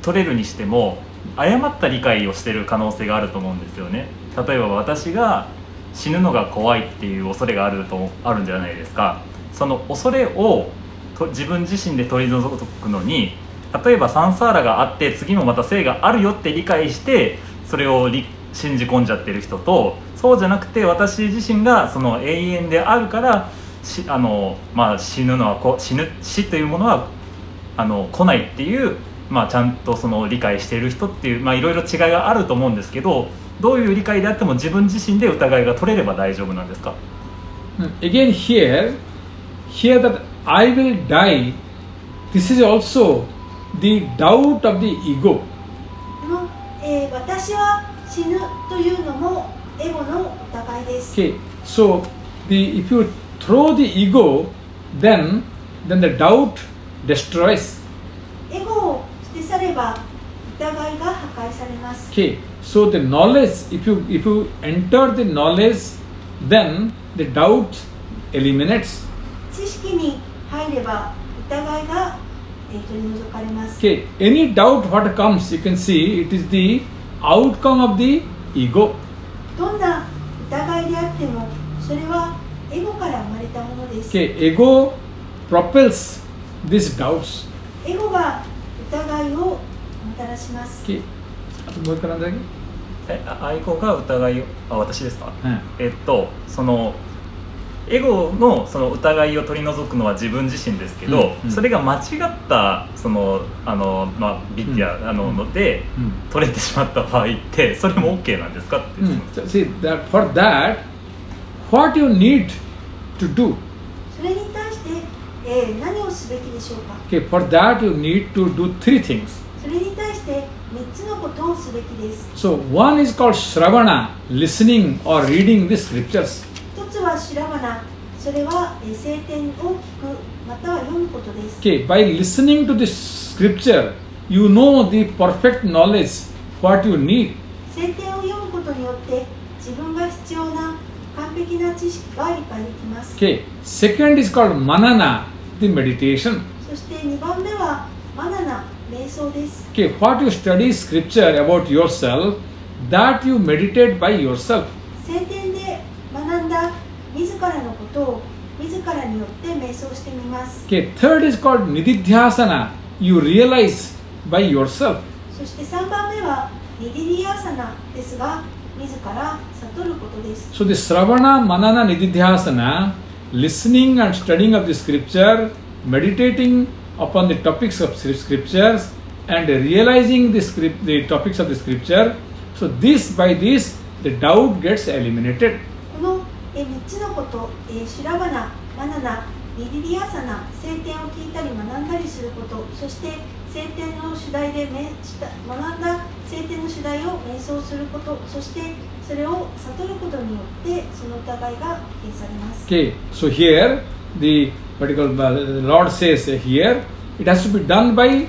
取れるにしても誤った理解をしている可能性があると思うんですよね。例えば私が死ぬのが怖いっていう恐れがあるんじゃないですか。その恐れを自分自身で取り除くのに、例えばサンサーラがあって次もまた生があるよって理解してそれを信じ込んじゃってる人と、そうじゃなくて私自身がその永遠であるから死というものは来ないっていう、ちゃんとその理解している人っていう、いろいろ違いがあると思うんですけど、どういう理解であっても自分自身で疑いが取れれば大丈夫なんですか？ Again here that I will die, this is also the doubt of the ego. 私は死ぬというのもエゴの疑いです。Okay, so if you throw the ego, then the doubt destroys. エゴを捨て去れば疑いが破壊されます。Okay, so the knowledge, if you enter the knowledge, then the doubt eliminates. 知識に入れば疑いが取り除かれます。Okay, any doubt what comes, you can see it is the outcome of the ego. どんな疑いであってもそれはエゴから生まれたものです。Okay, ego propels these doubts. エゴが疑いをもたらします。Okay, あともう一回なんだっけ？愛好が疑いを、私ですか？うん、そのエゴのその疑いを取り除くのは自分自身ですけど、それが間違ったそのビッティアので取れてしまった場合ってそれも OK なんですかって。See that for that, what you need to do? それに対して、何をすべきでしょうか？ Okay, for that you need to do three things. それに対して3つのことをすべきです。So one is called Shravana, listening or reading the scriptures. 一つはシュラバナ、それは聖典を聞くまたは読むことです。Okay, by listening to the scripture, you know the perfect knowledge what you need. 聖典を読むことによって自分が必要な完璧な知識が理解できます。Okay, second is called Manana, the meditation. そして2番目はマナナ、瞑想です。Okay, what you study scripture about yourself, that you meditate by yourself. 聖典で学んだ自らのことを自らによって瞑想してみます。Okay, third is called Nididhyasana, you realize by yourself. そして3番目はニディディアサナですが、自ら悟ることです。So the Sravana, Manana, Nididhyasana, listening and studying of the scripture, meditating upon the topics of scriptures, and realizing the topics of the scripture. So by this, the doubt gets eliminated. この3つのこと、シュラバナ、マナナ、ニディディアサナ、聖典を聞いたり学んだりすること、そして聖典の主題で学んだ聖典の主題を瞑想すること、そしてそれを悟ることによってその疑いが消されます。Okay, so here the Lord says here it has to be done by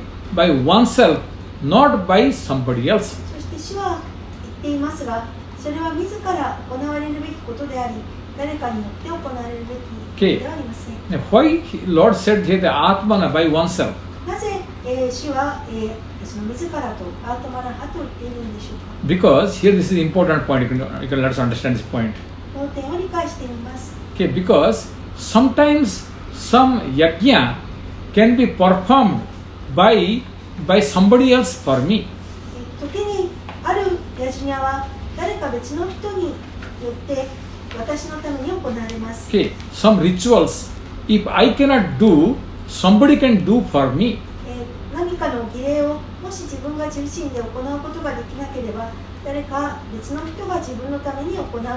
oneself, not by somebody else. そして主は言っていますが、それは自ら行われるべきことであり、誰かによって行われるべきことではありません。Now, why Lord said here the Atmana by oneself? なぜ、主は、その自らとアートマナハと言っているんでしょうか？ Because here this is the important point. You can let us understand this point. この点を理解してみます。Okay, because sometimes some yajna can be performed by somebody else for me. 時にあるヤジニャは誰か別の人によって私のために行われます。Okay, some rituals, if I cannot do, somebody can do for me. 何かの儀礼をもし自分が自身で行うことができなければ、誰か別の人が自分のために行うという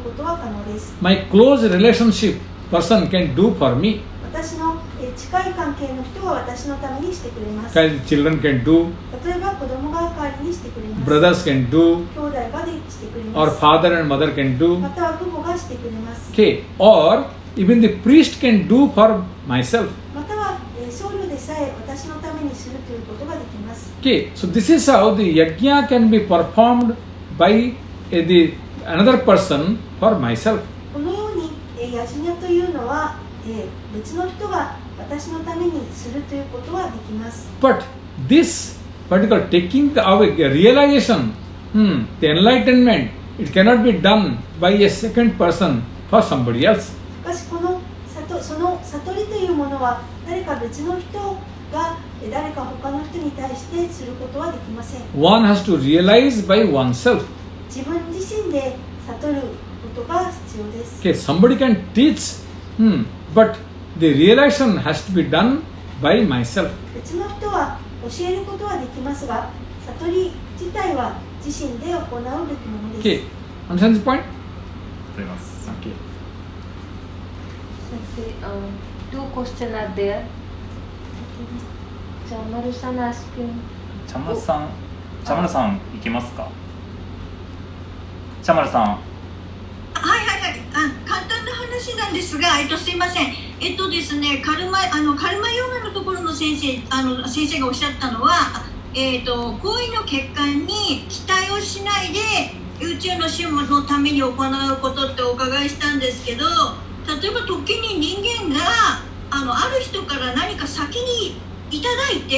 ことは可能です。My close relationship person can do for me. 私の近い関係の人が私のためにしてくれます。Children can do. 例えば子供が代わりにしてくれます。Brothers can do. 兄弟がしてくれます。 Or father and mother can do. または父母がしてくれます。 Okay, or even the priest can do for myself. または僧侶でさえ私のためにするということができます。Okay, so this is how the yajna can be performed by the another person for myself. このように、ヤジニャというのは、別の人が私のためにするということはできます。But this particular taking away realization, the enlightenment, it cannot be done by a second person for somebody else. しかしその悟りというものは誰か別の人が誰か他の人に対してすることはできません。One has to realize by oneself. 自分自身で悟ることが必要です。Okay, somebody can teach, but the realization has to be done by myself. 別の人は教えることはできますが、悟り自体は自身で行うべきものです。Okay, understand this point? と言います。 Okay. Two questions are there. Chamaru-san asking. 茶丸さんいけますか？茶丸さん。はいはいはい、簡単な話なんですが、すいません。ですね、カルマヨガのところの先生がおっしゃったのは、行為の結果に期待をしないで宇宙の種のために行うことってお伺いしたんですけど、例えば時に人間がある人から何か先にいただいて、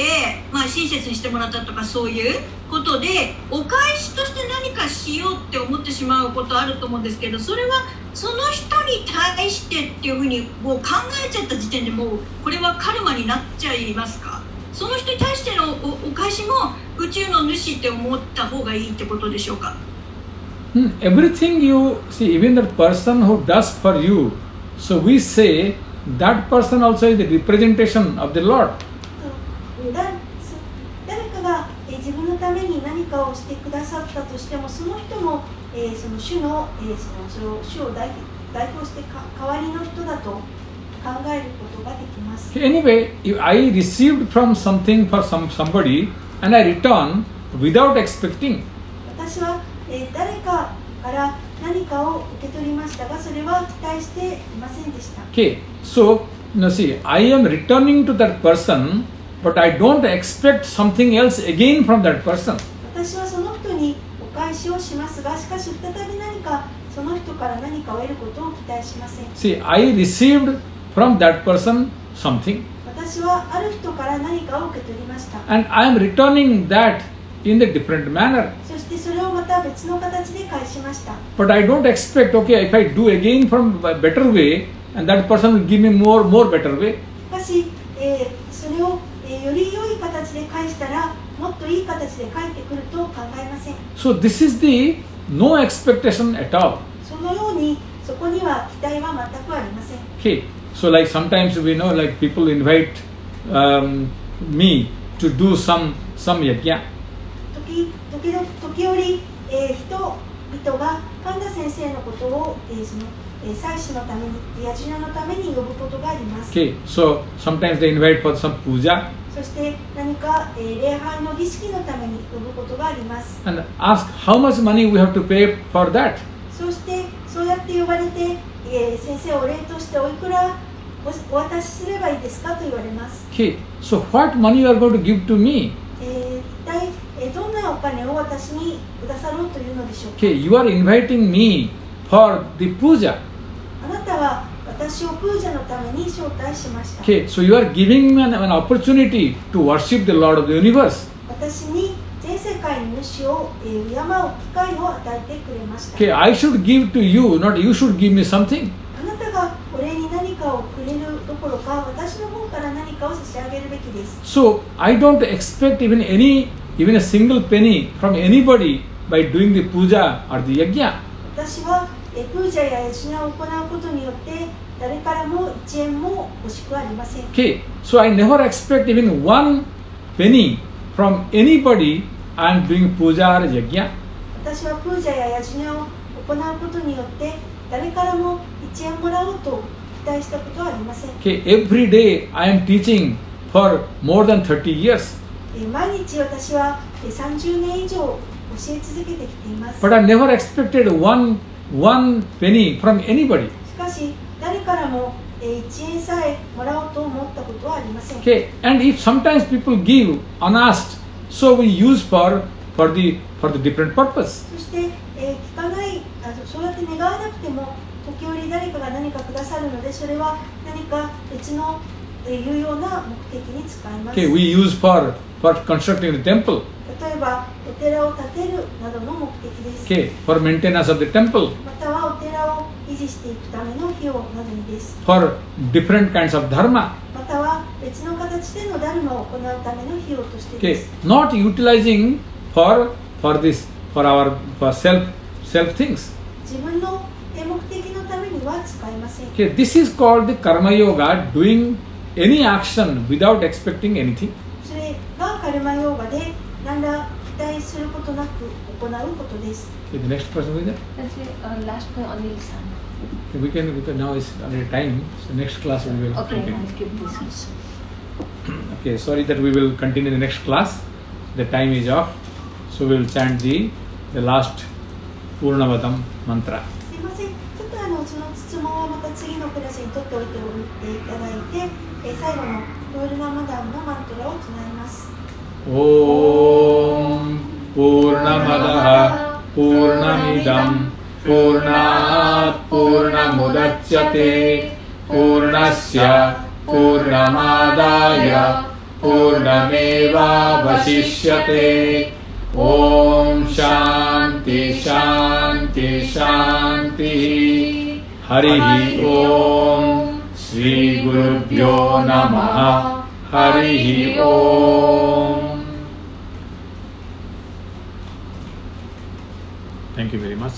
親切にしてもらったとかそういうことでお返しとして何かしようって思ってしまうことあると思うんですけど、それはその人に対してっていうふうにもう考えちゃった時点でもうこれはカルマになっちゃいますか？その人に対しての お返しも宇宙の主って思った方がいいってことでしょうか？Everything you see, even that person who does for you, so we say that person also is the representation of the Lord. 誰かが自分のために何かをしてくださったとしても、その人もその主の主を代表して代わりの人だと考えることができます。Anyway, if I received from something for somebody and I return without expecting. 私は誰かから何かを受け取りましたが、それは期待していませんでした。Okay, so see, I am returning to that person, but I don't expect something else again from that person. 私はその人にお返しをしますが、しかし再び何かその人から何かを得ることを期待しません。See, I received from that person something. 私はある人から何かを受け取りました。And I am returning that in the different manner. そしてそれをまた別の形で返しました。But I don't expect, okay, if I do again from a better way, and that person will give me more better way. しかし、それをより良い形で返したら、もっといい形で返ってくると考えません。So this is the no expectation at all. そのように、そこには期待は全くありません。Okay, so like sometimes we know, like people invite me to do some yajna. 時折、人々が神田先生のことを、祭祀のために、ヤジナのために呼ぶことがあります。Okay, so sometimes they invite for some puja. そして何か、礼拝の儀式のために呼ぶことがあります。And ask how much money we have to pay for that. そしてそうやって呼ばれて、先生お礼としておいくらお渡しすればいいですかと言われます。Okay, so what money you are going to give to me? 一体、どんなお金を私にくださろうというのでしょうか。Okay, you are inviting me for the puja. あなたは私をプージャのために招待しました。Okay, so you are giving me an opportunity to worship the Lord of the universe. 私に全世界の主を敬う機会を与えてくれました。Okay, I should give to you, not you should give me something. あなたがお礼に何かをくれるどころか、私の方から何かを差し上げるべきです。So I don't expect even a single penny from anybody by doing the puja or the yajna. 私はプージャやヤジナを行うことによって誰からも1円も欲しくありません。Okay, so I never expect even one penny from anybody I am doing puja or yajna. 私はプージャやヤジナを行うことによって誰からも1円もらおうと期待したことはありません。Okay, every day I am teaching for more than 30 years. 毎日私は30年以上教え続けてきています。 But I never expected one penny from anybody. しかし誰からも1円さえもらおうと思ったことはありません。 Okay, and if sometimes people give unasked, So we use for the different purpose. そして、聞かないそうやって願わなくても時折誰かが何かくださるので、それは何か別の有用な目的に使います。Okay, we use for constructing the temple. 例えばお寺を建てるなどの目的です。Okay, for maintenance of the temple. またはお寺を維持していくための費用などにです。For different kinds of dharma. または別の形でのダルマを行うための費用としてで Okay, す。not utilizing for self things. 自分の目的のためには使いません。Okay, this is called the karma yoga, doing any action without expecting anything. それがカルマヨーガで何ら期待することなく行うことです。Okay, the next person will be there. That's last point, Anil-san. Okay, we can, because now is already time. So next class we will Okay, continue. I'll keep this also. Okay, sorry that we will continue the next class. The time is off. So we will chant the last Purnavadam mantra. すいません。ちょっとその質問はまた次のクラスに取っておいていただいて、最後のプールナマダムのマントラを唱えます。Om Purnamadaha Purnamidam Purnat Purnamudachyate Purnasya Purnamadaya Purnameva Vasishyate Om Shanti Shanti Shanti Harihi Om Shri Gurubhyo Namaha Harihi Om. Thank you very much.